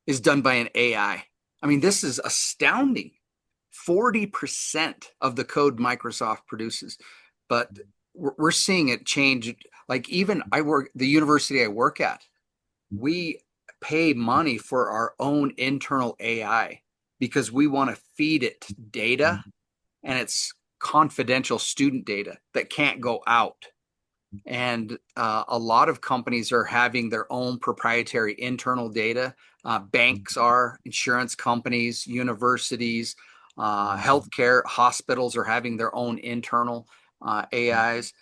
is done by an AI. I mean, this is astounding. 40% of the code Microsoft produces, but we're seeing it change. Like even the university I work at, we pay money for our own internal AI because we want to feed it data, and it's confidential student data that can't go out. And a lot of companies are having their own proprietary internal data. Banks are, insurance companies, universities, healthcare, hospitals are having their own internal AIs.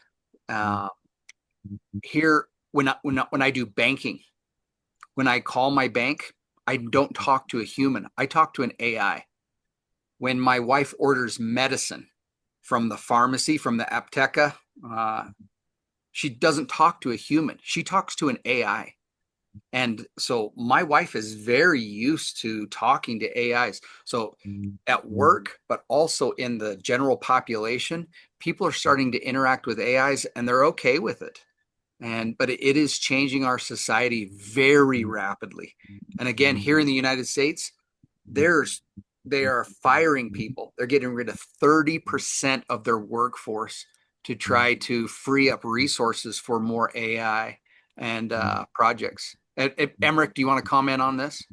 Here, when I do banking, when I call my bank, I don't talk to a human. I talk to an AI. When my wife orders medicine from the pharmacy, from the Apteca, she doesn't talk to a human. She talks to an AI. And so my wife is very used to talking to AIs. So at work, but also in the general population, people are starting to interact with AIs and they're okay with it. But it is changing our society very rapidly. And again, here in the United States, they are firing people. They're getting rid of 30% of their workforce to try to free up resources for more AI and projects. Emmerich, do you want to comment on this?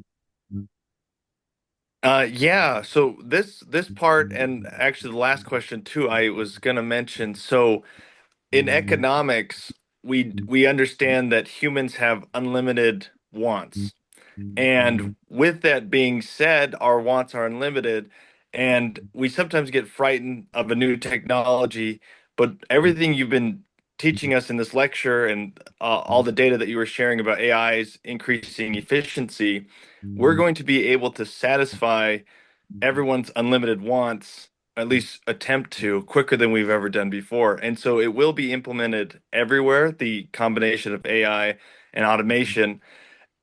Yeah, so this part, and actually the last question too, I was gonna mention. So in economics, we understand that humans have unlimited wants. And with that being said, our wants are unlimited, and we sometimes get frightened of a new technology. But everything you've been teaching us in this lecture and all the data that you were sharing about AI's increasing efficiency, we're going to be able to satisfy everyone's unlimited wants, at least attempt to, quicker than we've ever done before. And so it will be implemented everywhere, the combination of AI and automation.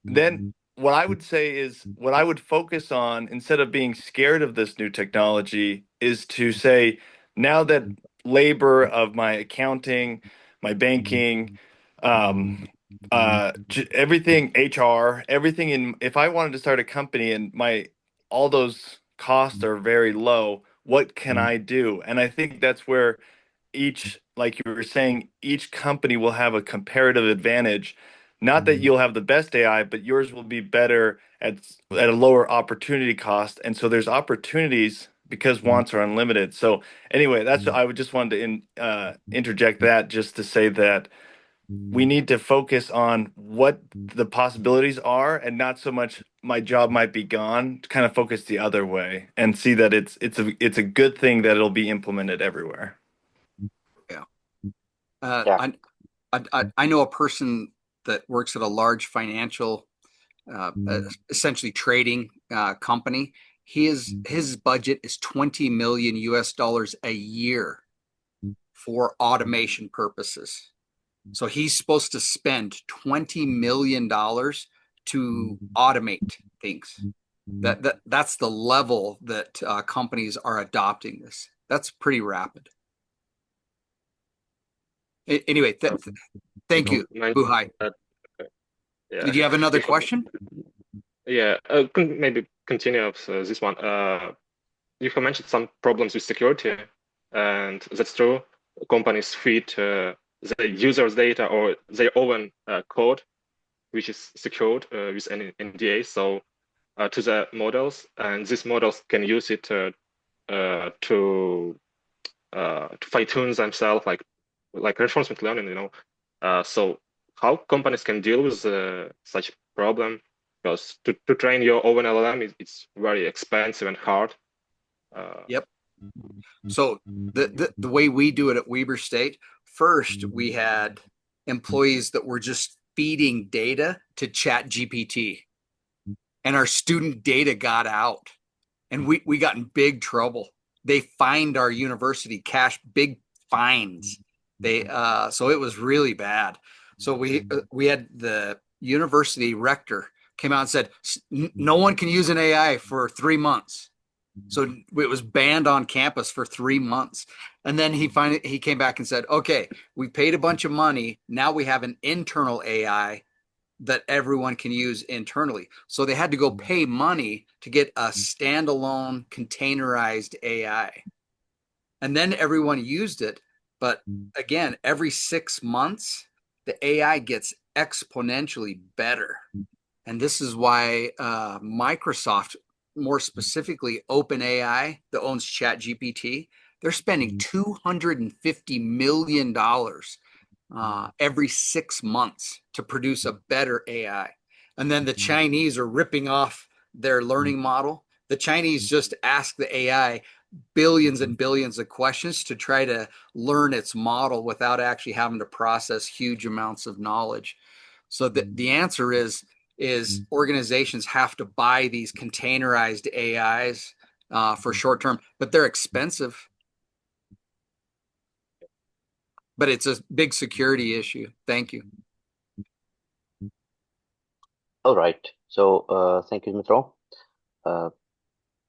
Then what I would say is what I would focus on instead of being scared of this new technology is to say, now that labor of my accounting, my banking, everything, HR, everything in, if I wanted to start a company and all those costs are very low, what can I do? And I think that's where like you were saying, each company will have a comparative advantage. Not that you'll have the best AI, but yours will be better at a lower opportunity cost. And so there's opportunities because wants are unlimited. So anyway, I would just wanted to interject that just to say that we need to focus on what the possibilities are and not so much my job might be gone, to kind of focus the other way and see that it's a good thing that it'll be implemented everywhere. Yeah. Yeah. I know a person that works at a large financial, essentially trading company. His budget is $20 million a year for automation purposes. So he's supposed to spend $20 million to automate things. That's the level that companies are adopting this. That's pretty rapid. Anyway, thank you, Buhai. Yeah. Did you have another question? Yeah, maybe continue of this one. You have mentioned some problems with security, and that's true. Companies feed the users' data or their own code, which is secured with an NDA, so to the models, and these models can use it to fine-tune themselves, like reinforcement learning, so how companies can deal with such problem? Because to train your own LLM, it's very expensive and hard. Yep. So the way we do it at Weber State, first we had employees that were just feeding data to ChatGPT, and our student data got out, and we got in big trouble. They fined our university cash, big fines. So it was really bad. So we had the university rector came out and said, no one can use an AI for 3 months. So it was banned on campus for 3 months. And then he came back and said, okay, we paid a bunch of money. Now we have an internal AI that everyone can use internally. So they had to go pay money to get a standalone containerized AI. And then everyone used it. But again, every 6 months, the AI gets exponentially better. And this is why Microsoft, more specifically OpenAI, that owns ChatGPT, they're spending $250 million every 6 months to produce a better AI. And then the Chinese are ripping off their learning model. The Chinese just ask the AI billions and billions of questions to try to learn its model without actually having to process huge amounts of knowledge. So the answer is organizations have to buy these containerized AIs for short term, but they're expensive. But it's a big security issue. Thank you. All right. So thank you, Dmitro.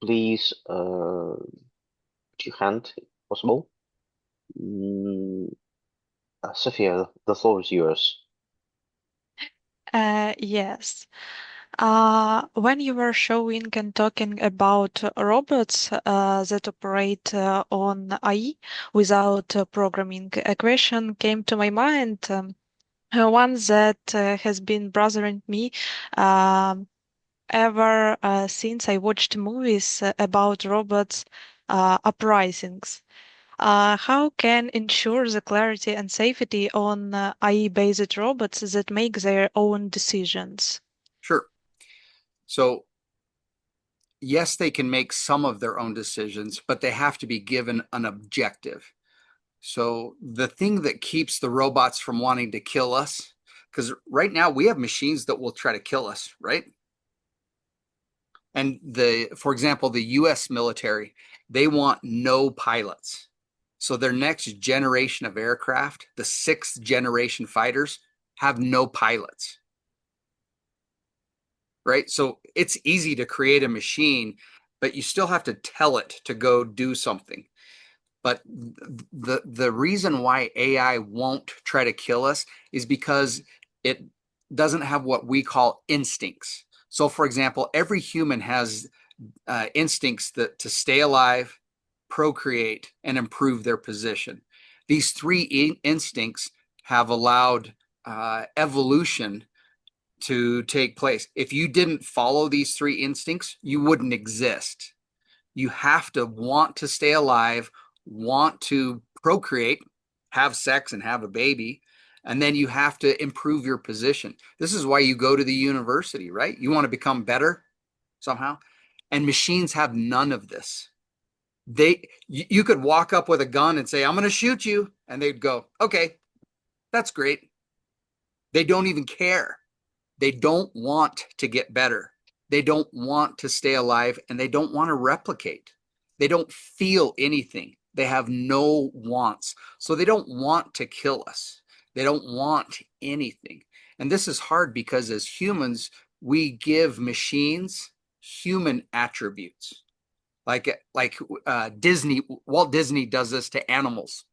Please put your hand if possible. Sophia, the floor is yours. Yes. When you were showing and talking about robots that operate on AI without programming, a question came to my mind. One that has been bothering me ever since I watched movies about robots uprisings. How can ensure the clarity and safety on AI-based robots that make their own decisions? Sure. So yes, they can make some of their own decisions, but they have to be given an objective. So the thing that keeps the robots from wanting to kill us, because right now we have machines that will try to kill us, right? And for example, the US military, they want no pilots. So their next generation of aircraft, the 6th generation fighters, have no pilots. Right? So it's easy to create a machine, but you still have to tell it to go do something. But the reason why AI won't try to kill us is because it doesn't have what we call instincts. So for example, every human has instincts to stay alive, procreate, and improve their position. These three instincts have allowed evolution to take place. If you didn't follow these three instincts, you wouldn't exist. You have to want to stay alive, want to procreate, have sex, and have a baby. And then you have to improve your position. This is why you go to the university, right? You want to become better somehow. And machines have none of this. You could walk up with a gun and say, I'm going to shoot you. And they'd go, okay, that's great. They don't even care. They don't want to get better. They don't want to stay alive, and they don't want to replicate. They don't feel anything. They have no wants. So they don't want to kill us. They don't want anything. And this is hard because as humans, we give machines human attributes. Like Walt Disney does this to animals.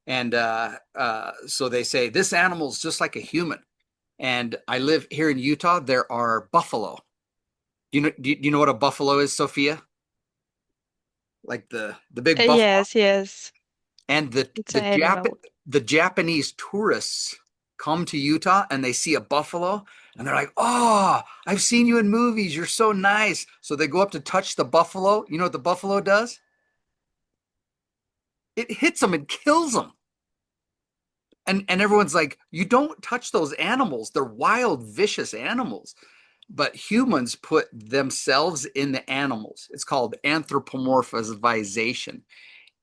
And so they say, this animal's just like a human. And I live here in Utah. There are buffalo. Do you know what a buffalo is, Sophia? Like the big buffalo. Yes, yes. And It's an animal. the Japanese tourists come to Utah and they see a buffalo and they're like, oh, I've seen you in movies. You're so nice. So they go up to touch the buffalo. You know what the buffalo does? It hits them and kills them. And everyone's like, you don't touch those animals. They're wild, vicious animals. But humans put themselves in the animals. It's called anthropomorphization.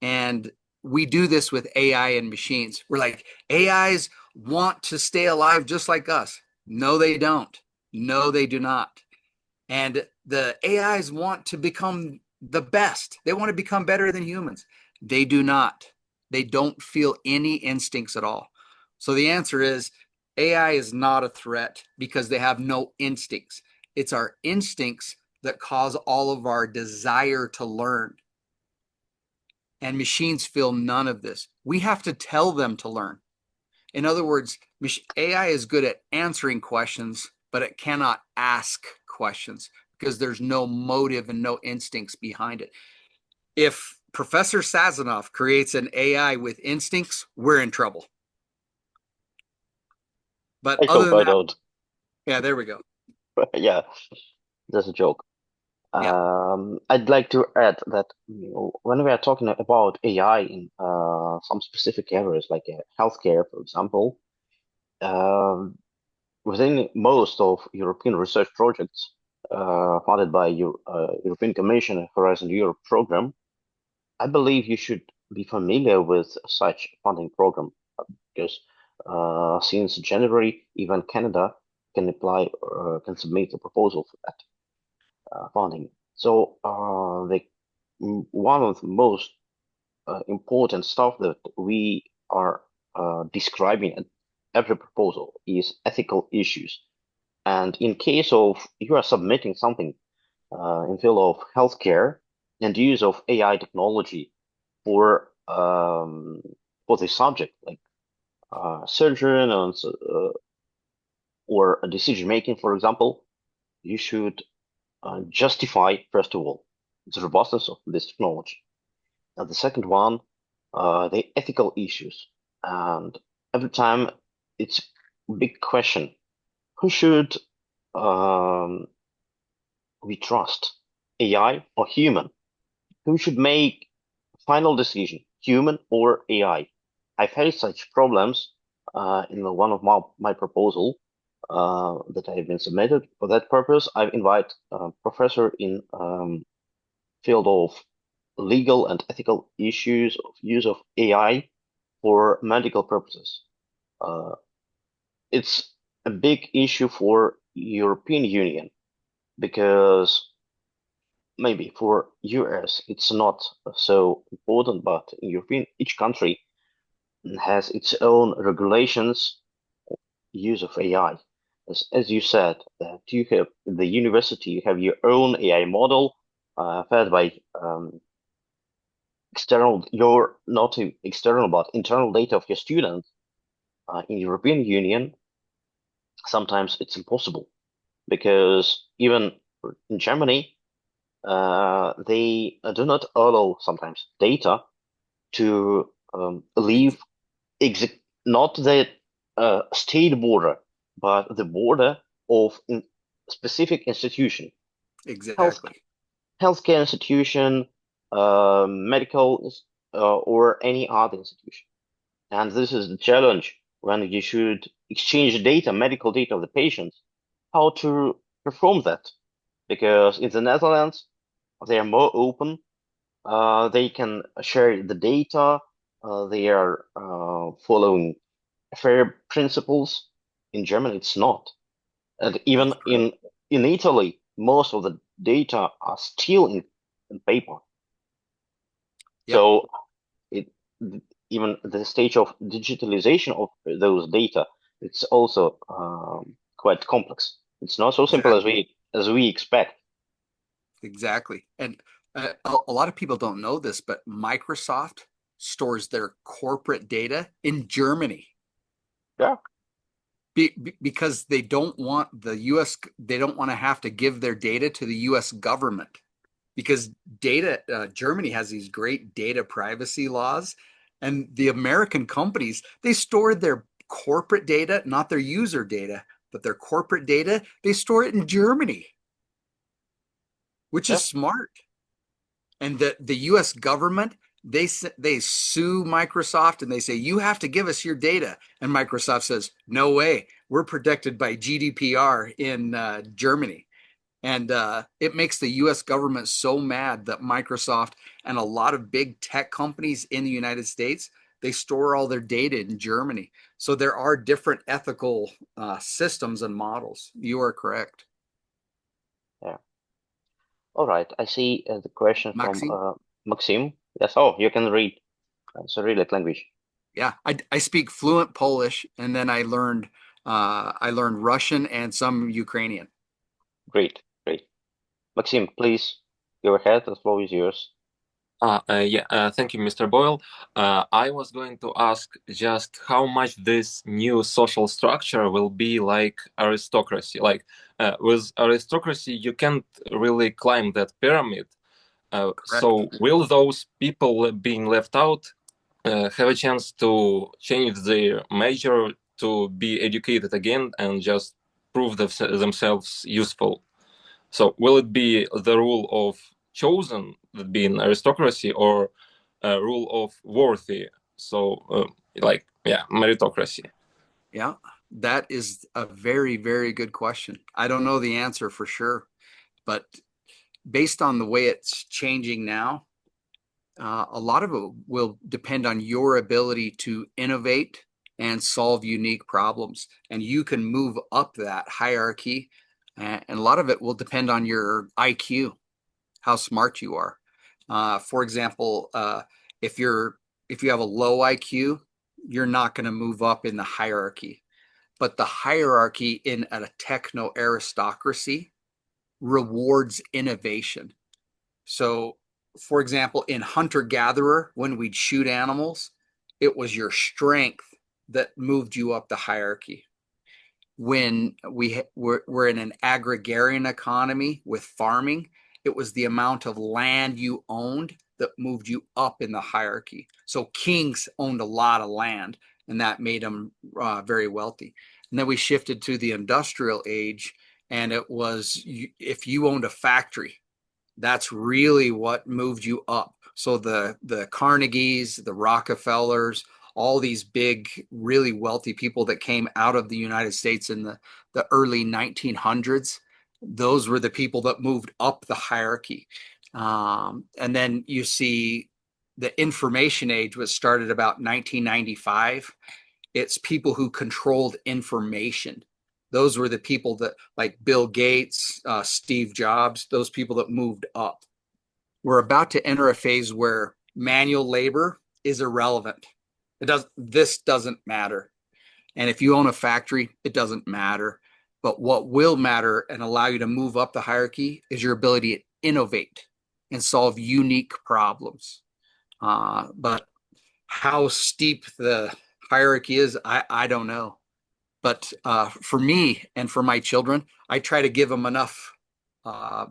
And we do this with AI and machines. We're like, AIs want to stay alive just like us. No, they don't. No, they do not. And the AIs want to become the best. They want to become better than humans. They do not. They don't feel any instincts at all. So the answer is AI is not a threat because they have no instincts. It's our instincts that cause all of our desire to learn. And machines feel none of this. We have to tell them to learn. In other words, AI is good at answering questions, but it cannot ask questions because there's no motive and no instincts behind it. If Professor Sazonov creates an AI with instincts, we're in trouble. But I other hope than I that, don't. yeah, there we go. Yeah, that's a joke. Yeah. I'd like to add that when we are talking about AI in some specific areas like healthcare, for example, um, within most of European research projects funded by European Commission Horizon Europe program, I believe you should be familiar with such funding program because since January, even Canada can apply or can submit a proposal for that funding. So one of the most important stuff that we are describing in every proposal is ethical issues. And in case of you are submitting something in field of healthcare and use of AI technology for the subject like surgeon and or decision making, for example, you should justify first of all the robustness of this technology, and the second one, the ethical issues. And every time it's big question. Who should we trust, AI or human? Who should make final decision, human or AI? I've had such problems in one of my proposal that have been submitted. For that purpose, I've invited a professor in field of legal and ethical issues of use of AI for medical purposes. It's a big issue for European Union because maybe for US it's not so important, but in European each country has its own regulations use of AI. As you said, that you have the university, you have your own AI model fed by external, your not external but internal data of your students. In European Union, sometimes it's impossible because even in Germany, they do not allow sometimes data to leave not the state border, but the border of specific institution, Exactly. healthcare institution, medical, or any other institution. And this is the challenge when you should exchange data, medical data of the patients, how to perform that. Because in the Netherlands, they are more open. They can share the data. They are following fair principles. In Germany, it's not. And even in Italy, most of the data are still in paper. Yep. So it even the stage of digitalization of those data, it's also quite complex. It's not so simple as we expect. Exactly. And a lot of people don't know this, but Microsoft stores their corporate data in Germany. Yeah. Because they don't want the US, they don't want to have to give their data to the US government because Germany has these great data privacy laws, and the American companies, they store their corporate data, not their user data, but their corporate data, they store it in Germany, which is smart. And the US government, they sue Microsoft and they say, you have to give us your data. And Microsoft says, no way, we're protected by GDPR in Germany. And it makes the US government so mad that Microsoft and a lot of big tech companies in the United States, they store all their data in Germany. So there are different ethical systems and models. You are correct. Yeah. All right. I see the question Maxim? from Maxim. Yes. Oh, you can read Cyrillic language. Yeah, I speak fluent Polish, and then I learned Russian and some Ukrainian. Great, great. Maxim, please go ahead. The floor is yours. Thank you, Mr. Boyle. I was going to ask just how much this new social structure will be like aristocracy. Like with aristocracy, you can't really climb that pyramid. So will those people being left out have a chance to change their major to be educated again and just prove themselves useful? So will it be the rule of chosen that be in aristocracy or a rule of worthy? So meritocracy. Yeah, that is a very, very good question. I don't know the answer for sure, but based on the way it's changing now, a lot of it will depend on your ability to innovate and solve unique problems. And you can move up that hierarchy. And a lot of it will depend on your IQ, how smart you are. For example, if you have a low IQ, you're not going to move up in the hierarchy. But the hierarchy in a techno aristocracy rewards innovation. So, for example, in hunter-gatherer, when we'd shoot animals, it was your strength that moved you up the hierarchy. When we're in an agrarian economy with farming, it was the amount of land you owned that moved you up in the hierarchy. So kings owned a lot of land, and that made them very wealthy. And then we shifted to the industrial age, and it was if you owned a factory, that's really what moved you up. So the Carnegies, the Rockefellers, all these big, really wealthy people that came out of the United States in the early 1900s, those were the people that moved up the hierarchy. And then you see the information age was started about 1995. It's people who controlled information. Those were the people that, like Bill Gates, Steve Jobs, those people that moved up. We're about to enter a phase where manual labor is irrelevant. This doesn't matter. And if you own a factory, it doesn't matter. But what will matter and allow you to move up the hierarchy is your ability to innovate and solve unique problems. But how steep the hierarchy is, I don't know. But for me and for my children, I try to give them enough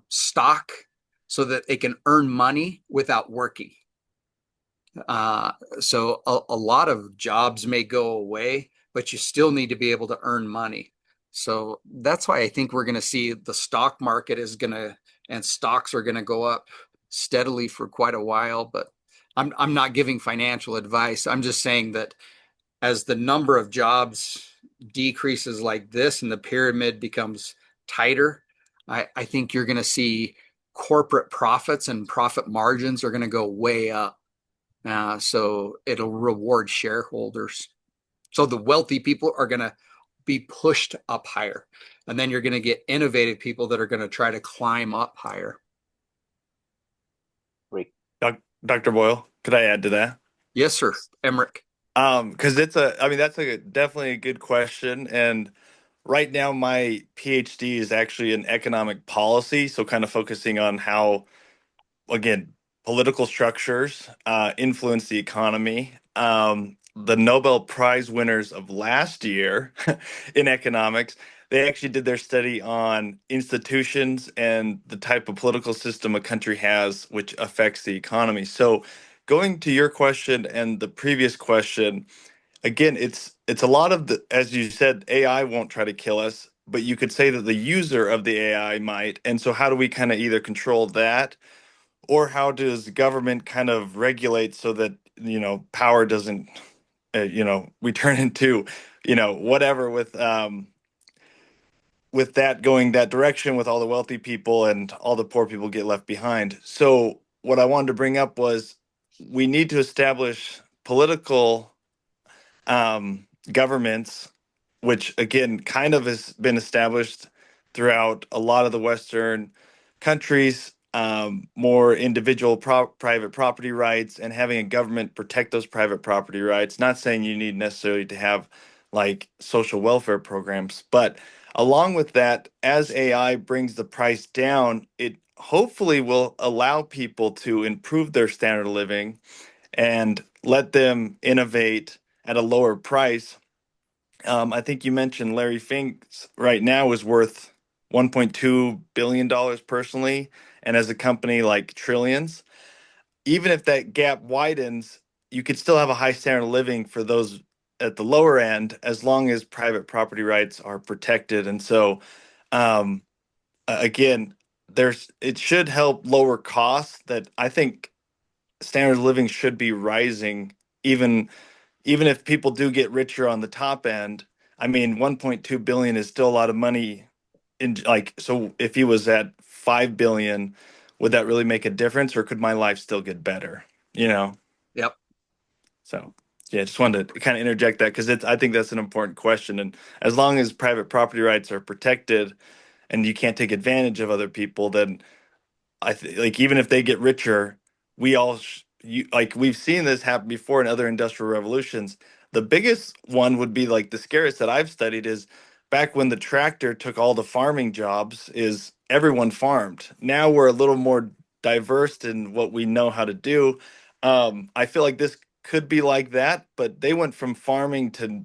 stock so that they can earn money without working. So a lot of jobs may go away, but you still need to be able to earn money. So that's why I think we're going to see the stock market and stocks are going to go up steadily for quite a while. But I'm not giving financial advice. I'm just saying that as the number of jobs decreases like this and the pyramid becomes tighter, I think you're going to see corporate profits and profit margins are going to go way up. So it'll reward shareholders. So the wealthy people are going to be pushed up higher. And then you're going to get innovative people that are going to try to climb up higher. Great. Dr. Boyle, could I add to that? Yes, sir. Emmerich. Because that's definitely a good question. And right now, my PhD is actually in economic policy. So kind of focusing on how, again, political structures influence the economy. The Nobel Prize winners of last year in economics, they actually did their study on institutions and the type of political system a country has, which affects the economy. So going to your question and the previous question, again, it's a lot of the, as you said, AI won't try to kill us, but you could say that the user of the AI might. And so how do we kind of either control that, or how does the government kind of regulate so that, power doesn't, we turn into, whatever with that going that direction, with all the wealthy people and all the poor people get left behind. So what I wanted to bring up was we need to establish political governments, which again kind of has been established throughout a lot of the Western countries, more individual private property rights and having a government protect those private property rights. Not saying you need necessarily to have like social welfare programs, but along with that, as AI brings the price down, it hopefully will allow people to improve their standard of living and let them innovate at a lower price. I think you mentioned Larry Fink's right now is worth $1.2 billion personally, and as a company like trillions. Even if that gap widens, you could still have a high standard of living for those at the lower end, as long as private property rights are protected. And so, again, it should help lower costs. That I think standard of living should be rising, even if people do get richer on the top end. I mean, 1.2 billion is still a lot of money. So if he was at 5 billion, would that really make a difference, or could my life still get better? Yep. So yeah, just wanted to kind of interject that because I think that's an important question. And as long as private property rights are protected and you can't take advantage of other people, then like even if they get richer, we all like we've seen this happen before in other industrial revolutions. The biggest one would be like the scariest that I've studied is back when the tractor took all the farming jobs, is everyone farmed. Now we're a little more diverse in what we know how to do. I feel like this could be like that, but they went from farming to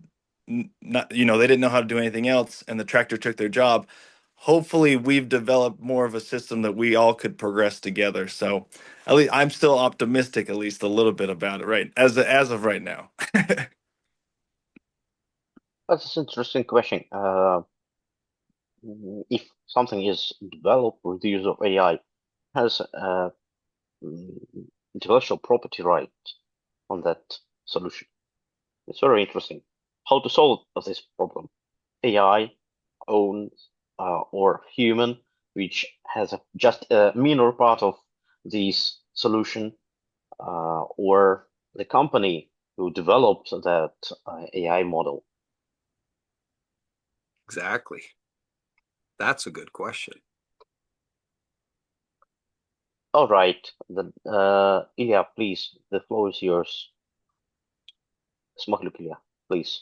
not, they didn't know how to do anything else, and the tractor took their job. Hopefully we've developed more of a system that we all could progress together. So at least I'm still optimistic, at least a little bit about it, right? As of right now. That's an interesting question. If something is developed with the use of AI, has intellectual property right on that solution. It's very interesting. How to solve this problem? AI owns or human, which has just a minor part of this solution, or the company who developed that AI model. Exactly. That's a good question. All right, then, Ilya, please, the floor is yours. Smoke Ilya, please.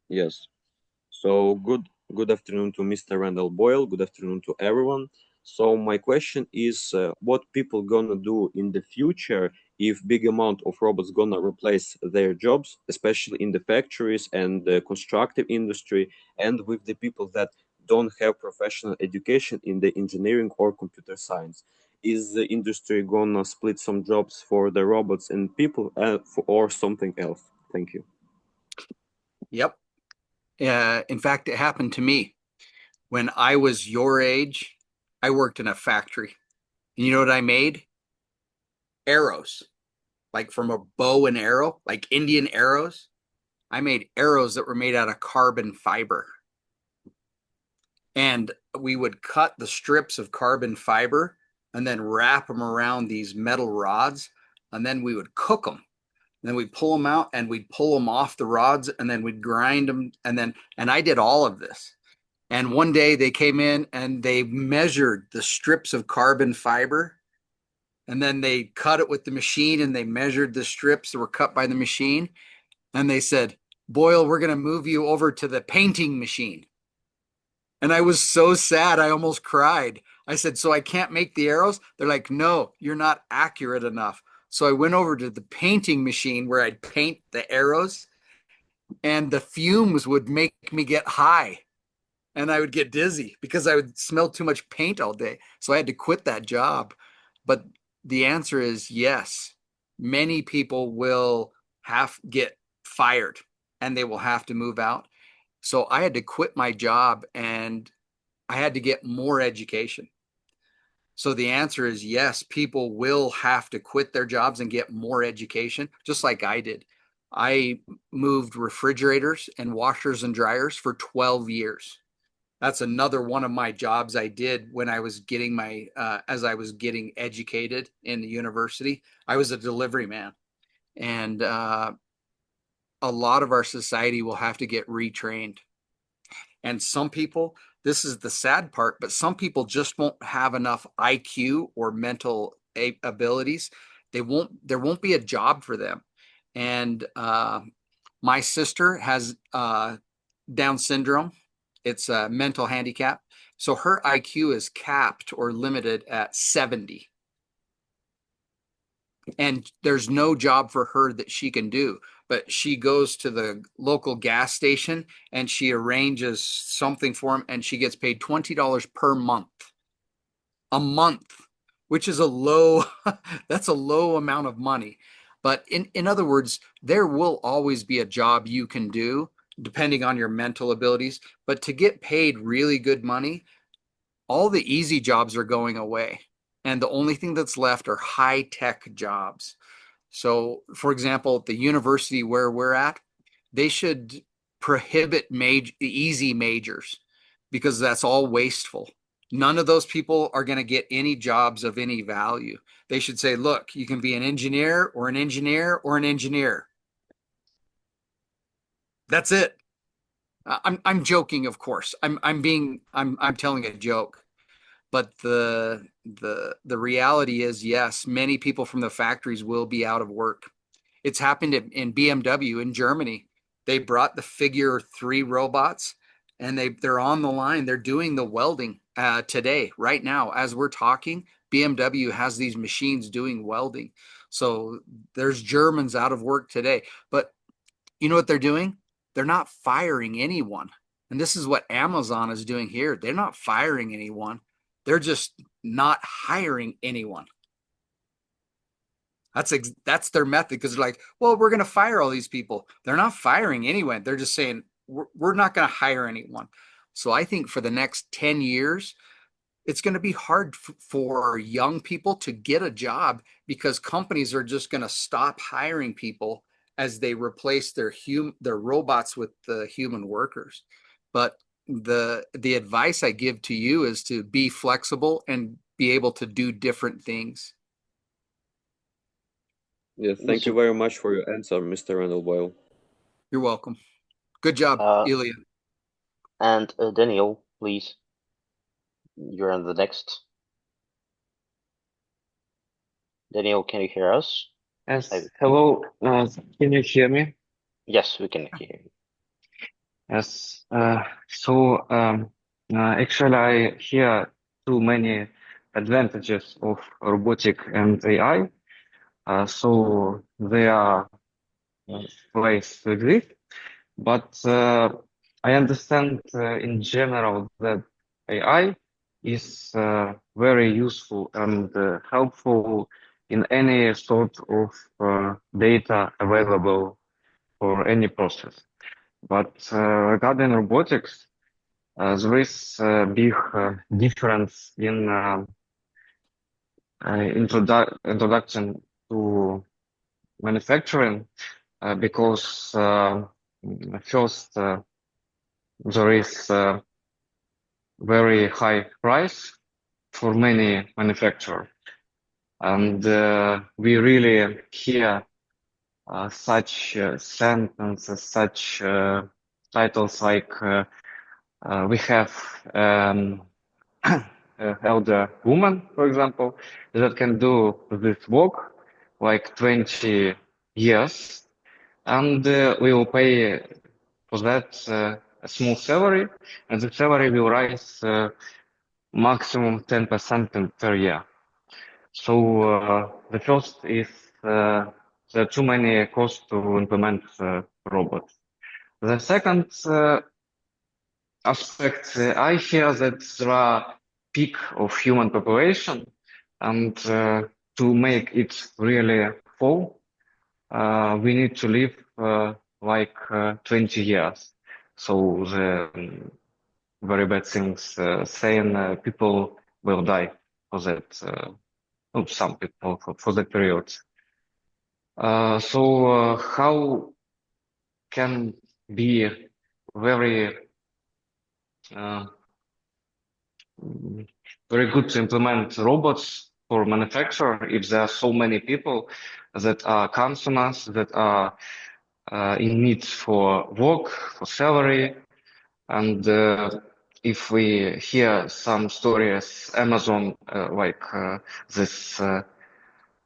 Yes. So good afternoon to Mr. Randall Boyle. Good afternoon to everyone. So my question is, what people gonna do in the future if big amount of robots gonna replace their jobs, especially in the factories and the constructive industry, and with the people that don't have professional education in the engineering or computer science? Is the industry gonna split some jobs for the robots and people, or something else? Thank you. Yep. In fact, it happened to me. When I was your age, I worked in a factory. And you know what I made? Arrows, like from a bow and arrow, like Indian arrows. I made arrows that were made out of carbon fiber. And we would cut the strips of carbon fiber and then wrap them around these metal rods. And then we would cook them. Then we'd pull them out and we'd pull them off the rods and then we'd grind them. And I did all of this. And one day they came in and they measured the strips of carbon fiber. And then they cut it with the machine and they measured the strips that were cut by the machine. And they said, Boyle, we're going to move you over to the painting machine. And I was so sad, I almost cried. I said, so I can't make the arrows? They're like, no, you're not accurate enough. So I went over to the painting machine where I'd paint the arrows, and the fumes would make me get high. And I would get dizzy because I would smell too much paint all day. So I had to quit that job. But the answer is yes. Many people will get fired and they will have to move out. So I had to quit my job and I had to get more education. So the answer is yes, people will have to quit their jobs and get more education, just like I did. I moved refrigerators and washers and dryers for 12 years. That's another one of my jobs I did when I was getting as I was getting educated in the university. I was a delivery man. And a lot of our society will have to get retrained. And some people, this is the sad part, but some people just won't have enough IQ or mental abilities. There won't be a job for them. And my sister has Down syndrome. It's a mental handicap. So her IQ is capped or limited at 70. And there's no job for her that she can do. But she goes to the local gas station and she arranges something for him and she gets paid $20 per month. A month, which is that's a low amount of money. But in other words, there will always be a job you can do depending on your mental abilities. But to get paid really good money, all the easy jobs are going away. And the only thing that's left are high-tech jobs. So, for example, at the university where we're at, they should prohibit easy majors because that's all wasteful. None of those people are going to get any jobs of any value. They should say, look, you can be an engineer or an engineer or an engineer. That's it. I'm joking, of course. I'm telling a joke. But the reality is, yes, many people from the factories will be out of work. It's happened in BMW in Germany. They brought the Figure 3 robots and they're on the line. They're doing the welding today, right now. As we're talking, BMW has these machines doing welding. So there's Germans out of work today. But you know what they're doing? They're not firing anyone. And this is what Amazon is doing here. They're not firing anyone. They're just not hiring anyone. That's their method, because they're like, well, we're going to fire all these people. They're not firing anyone. They're just saying we're not going to hire anyone. So I think for the next 10 years, it's going to be hard for young people to get a job, because companies are just going to stop hiring people as they replace their robots with the human workers. But the advice I give to you is to be flexible and be able to do different things. Yeah, thank you very much for your answer, Mr. Randall Boyle. You're welcome. Good job, Ilya. And Daniel, please. You're on the next. Daniel, can you hear us? Yes. Hello. Can you hear me? Yes, we can hear you. Yes. Actually, I hear too many advantages of robotic and AI. So they are ways to exist. But I understand in general that AI is very useful and helpful in any sort of data available for any process. But regarding robotics, there is a big difference in introduction to manufacturing because first there is a very high price for many manufacturers, and we really hear such sentences, such titles like we have elder woman, for example, that can do this work like 20 years, and we will pay for that a small salary, and the salary will rise maximum 10% per year. So the first is there are too many costs to implement robots. The second aspect, I hear that there are peak of human population, and to make it really full, we need to live like 20 years. So the very bad things saying people will die for that. Some people for that period. So how can be very very good to implement robots for manufacture if there are so many people that are consumers, that are in need for work, for salary, and if we hear some stories, Amazon, like this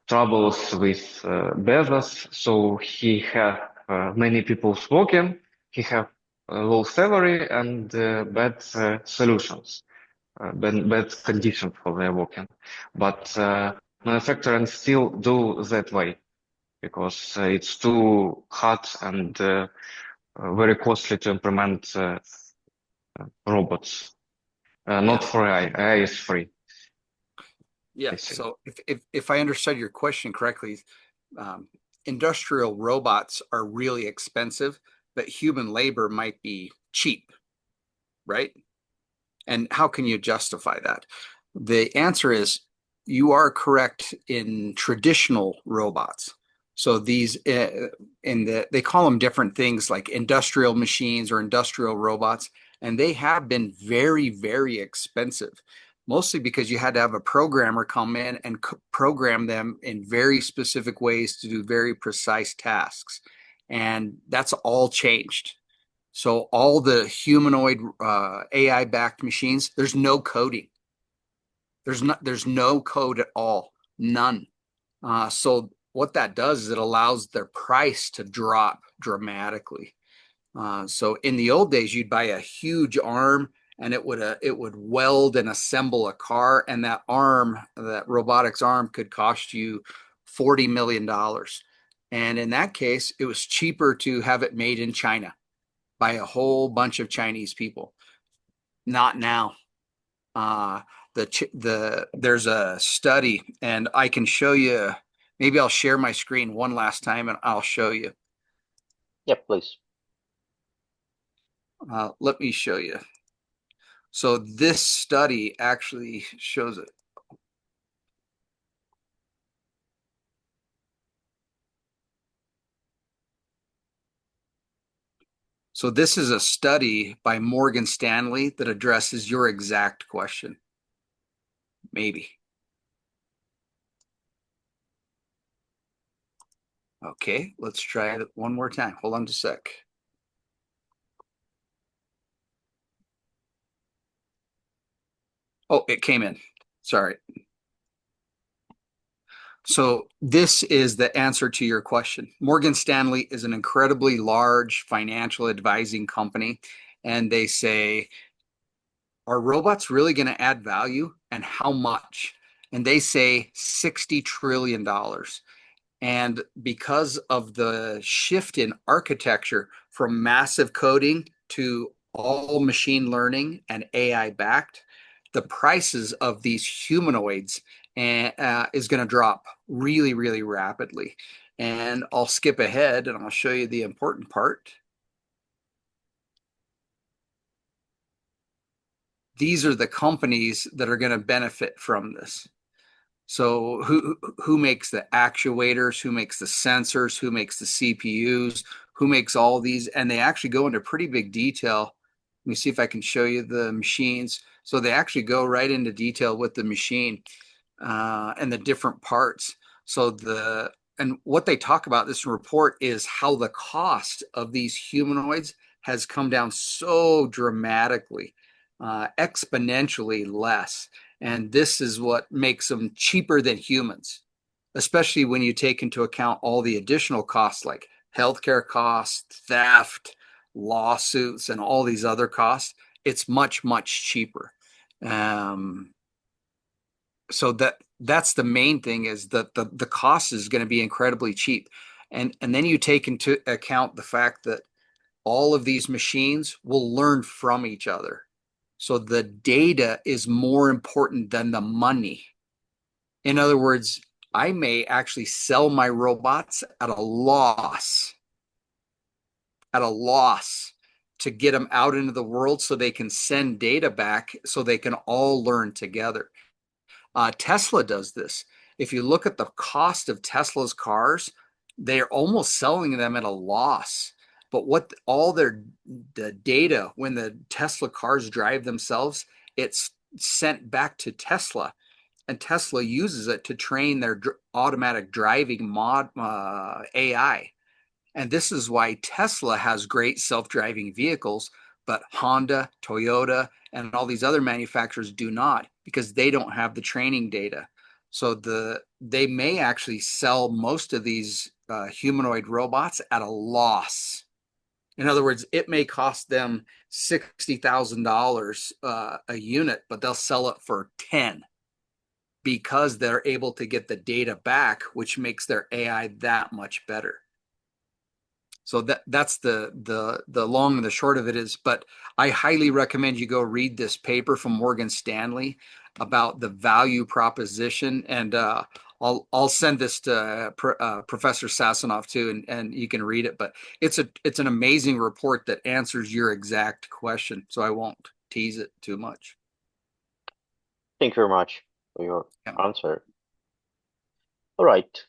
troubles with Bezos, so he have many people working, he have low salary and bad solutions, bad conditions for their working. But manufacturers still do that way because it's too hard and very costly to implement robots. Not for AI. AI is free. Yeah. So if I understood your question correctly, industrial robots are really expensive, but human labor might be cheap, right? And how can you justify that? The answer is you are correct in traditional robots. So these they call them different things like industrial machines or industrial robots, and they have been very, very expensive, mostly because you had to have a programmer come in and program them in very specific ways to do very precise tasks. And that's all changed. So all the humanoid AI-backed machines, there's no coding. There's no code at all, none. So what that does is it allows their price to drop dramatically. So in the old days, you'd buy a huge arm, and it would weld and assemble a car, and that robotics arm, could cost you $40 million. And in that case, it was cheaper to have it made in China by a whole bunch of Chinese people. Not now. There's a study, and I can show you Maybe I'll share my screen one last time and I'll show you. Yeah, please. Let me show you. So this study actually shows it. So this is a study by Morgan Stanley that addresses your exact question. Maybe. Okay, let's try it one more time. Hold on just a sec. Oh, it came in. Sorry. So this is the answer to your question. Morgan Stanley is an incredibly large financial advising company, and they say, are robots really going to add value and how much? And they say $60 trillion. And because of the shift in architecture from massive coding to all machine learning and AI backed, the prices of these humanoids is going to drop really, really rapidly. And I'll skip ahead and I'll show you the important part. These are the companies that are going to benefit from this. So who makes the actuators, who makes the sensors, who makes the CPUs, who makes all these? And they actually go into pretty big detail. Let me see if I can show you the machines. So they actually go right into detail with the machine and the different parts. So and what they talk about this report is how the cost of these humanoids has come down so dramatically, exponentially less. And this is what makes them cheaper than humans, especially when you take into account all the additional costs like healthcare costs, theft, lawsuits, and all these other costs. It's much, much cheaper. So that's the main thing, is that the cost is going to be incredibly cheap. And then you take into account the fact that all of these machines will learn from each other. So the data is more important than the money. In other words, I may actually sell my robots at a loss to get them out into the world so they can send data back so they can all learn together. Tesla does this. If you look at the cost of Tesla's cars, they're almost selling them at a loss. But what all the data, when the Tesla cars drive themselves, it's sent back to Tesla, and Tesla uses it to train their automatic driving AI. And this is why Tesla has great self-driving vehicles, but Honda, Toyota, and all these other manufacturers do not, because they don't have the training data. So they may actually sell most of these humanoid robots at a loss. In other words, it may cost them $60,000 a unit, but they'll sell it for 10 because they're able to get the data back, which makes their AI that much better. So that's the long and the short of it is, but I highly recommend you go read this paper from Morgan Stanley about the value proposition, and I'll send this to Professor Sasanov too, and you can read it. But it's an amazing report that answers your exact question, so I won't tease it too much. Thank you very much for your answer. All right,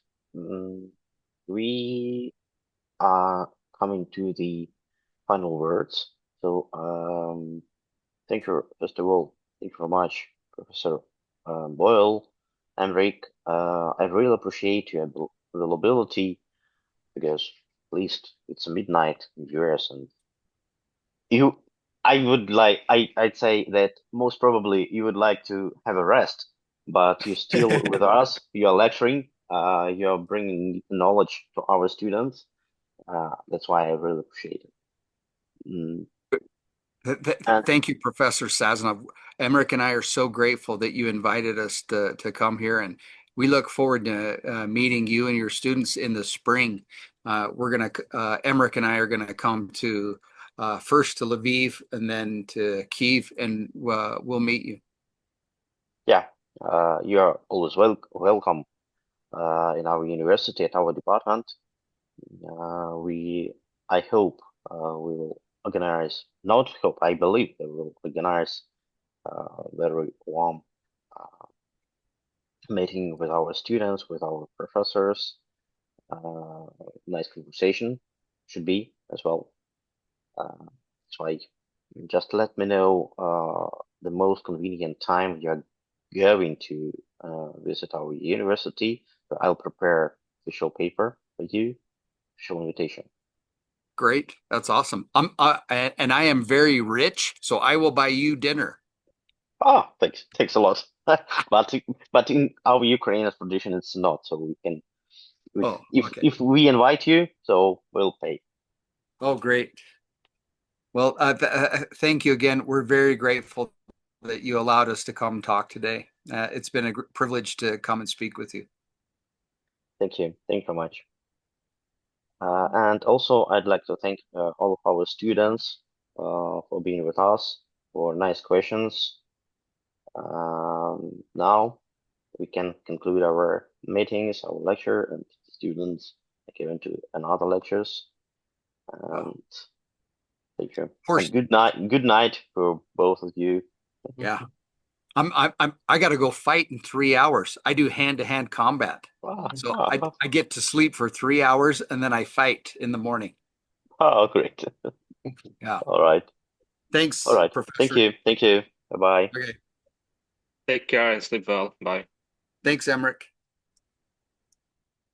we are coming to the final words. So thank you, first of all, thank you very much, Professor Boyle, Emric. I really appreciate your availability, because at least it's midnight in US, and I'd say that most probably you would like to have a rest, but you're still with us. You are lecturing. You're bringing knowledge to our students. That's why I really appreciate it. Thank you, Professor Sasanov. Emric and I are so grateful that you invited us to come here, and we look forward to meeting you and your students in the spring. Emric and I are gonna come to first to Lviv and then to Kyiv, and we'll meet you. Yeah, you are always welcome in our university, at our department. I hope we will organize, not hope, I believe we will organize very warm meeting with our students, with our professors. Nice conversation should be as well. So just let me know the most convenient time you're going to visit our university. So I'll prepare official paper for you, official invitation. Great. That's awesome. And I am very rich, so I will buy you dinner. Ah, thanks a lot. but in our Ukrainian tradition, it's not. So we can, if we invite you, so we'll pay. Oh, great. Well, thank you again. We're very grateful that you allowed us to come talk today. It's been a privilege to come and speak with you. Thank you. Thank you very much. And also, I'd like to thank all of our students for being with us, for nice questions. Now we can conclude our meetings, our lecture, and students are given to another lectures. And thank you. And good night for both of you. Yeah. I got to go fight in 3 hours. I do hand-to-hand combat. Wow. So I get to sleep for 3 hours and then I fight in the morning. Oh, great. Yeah. All right. Thanks. All right. Professor. Thank you. Bye-bye. Okay. Take care and sleep well. Bye. Thanks, Emmerich.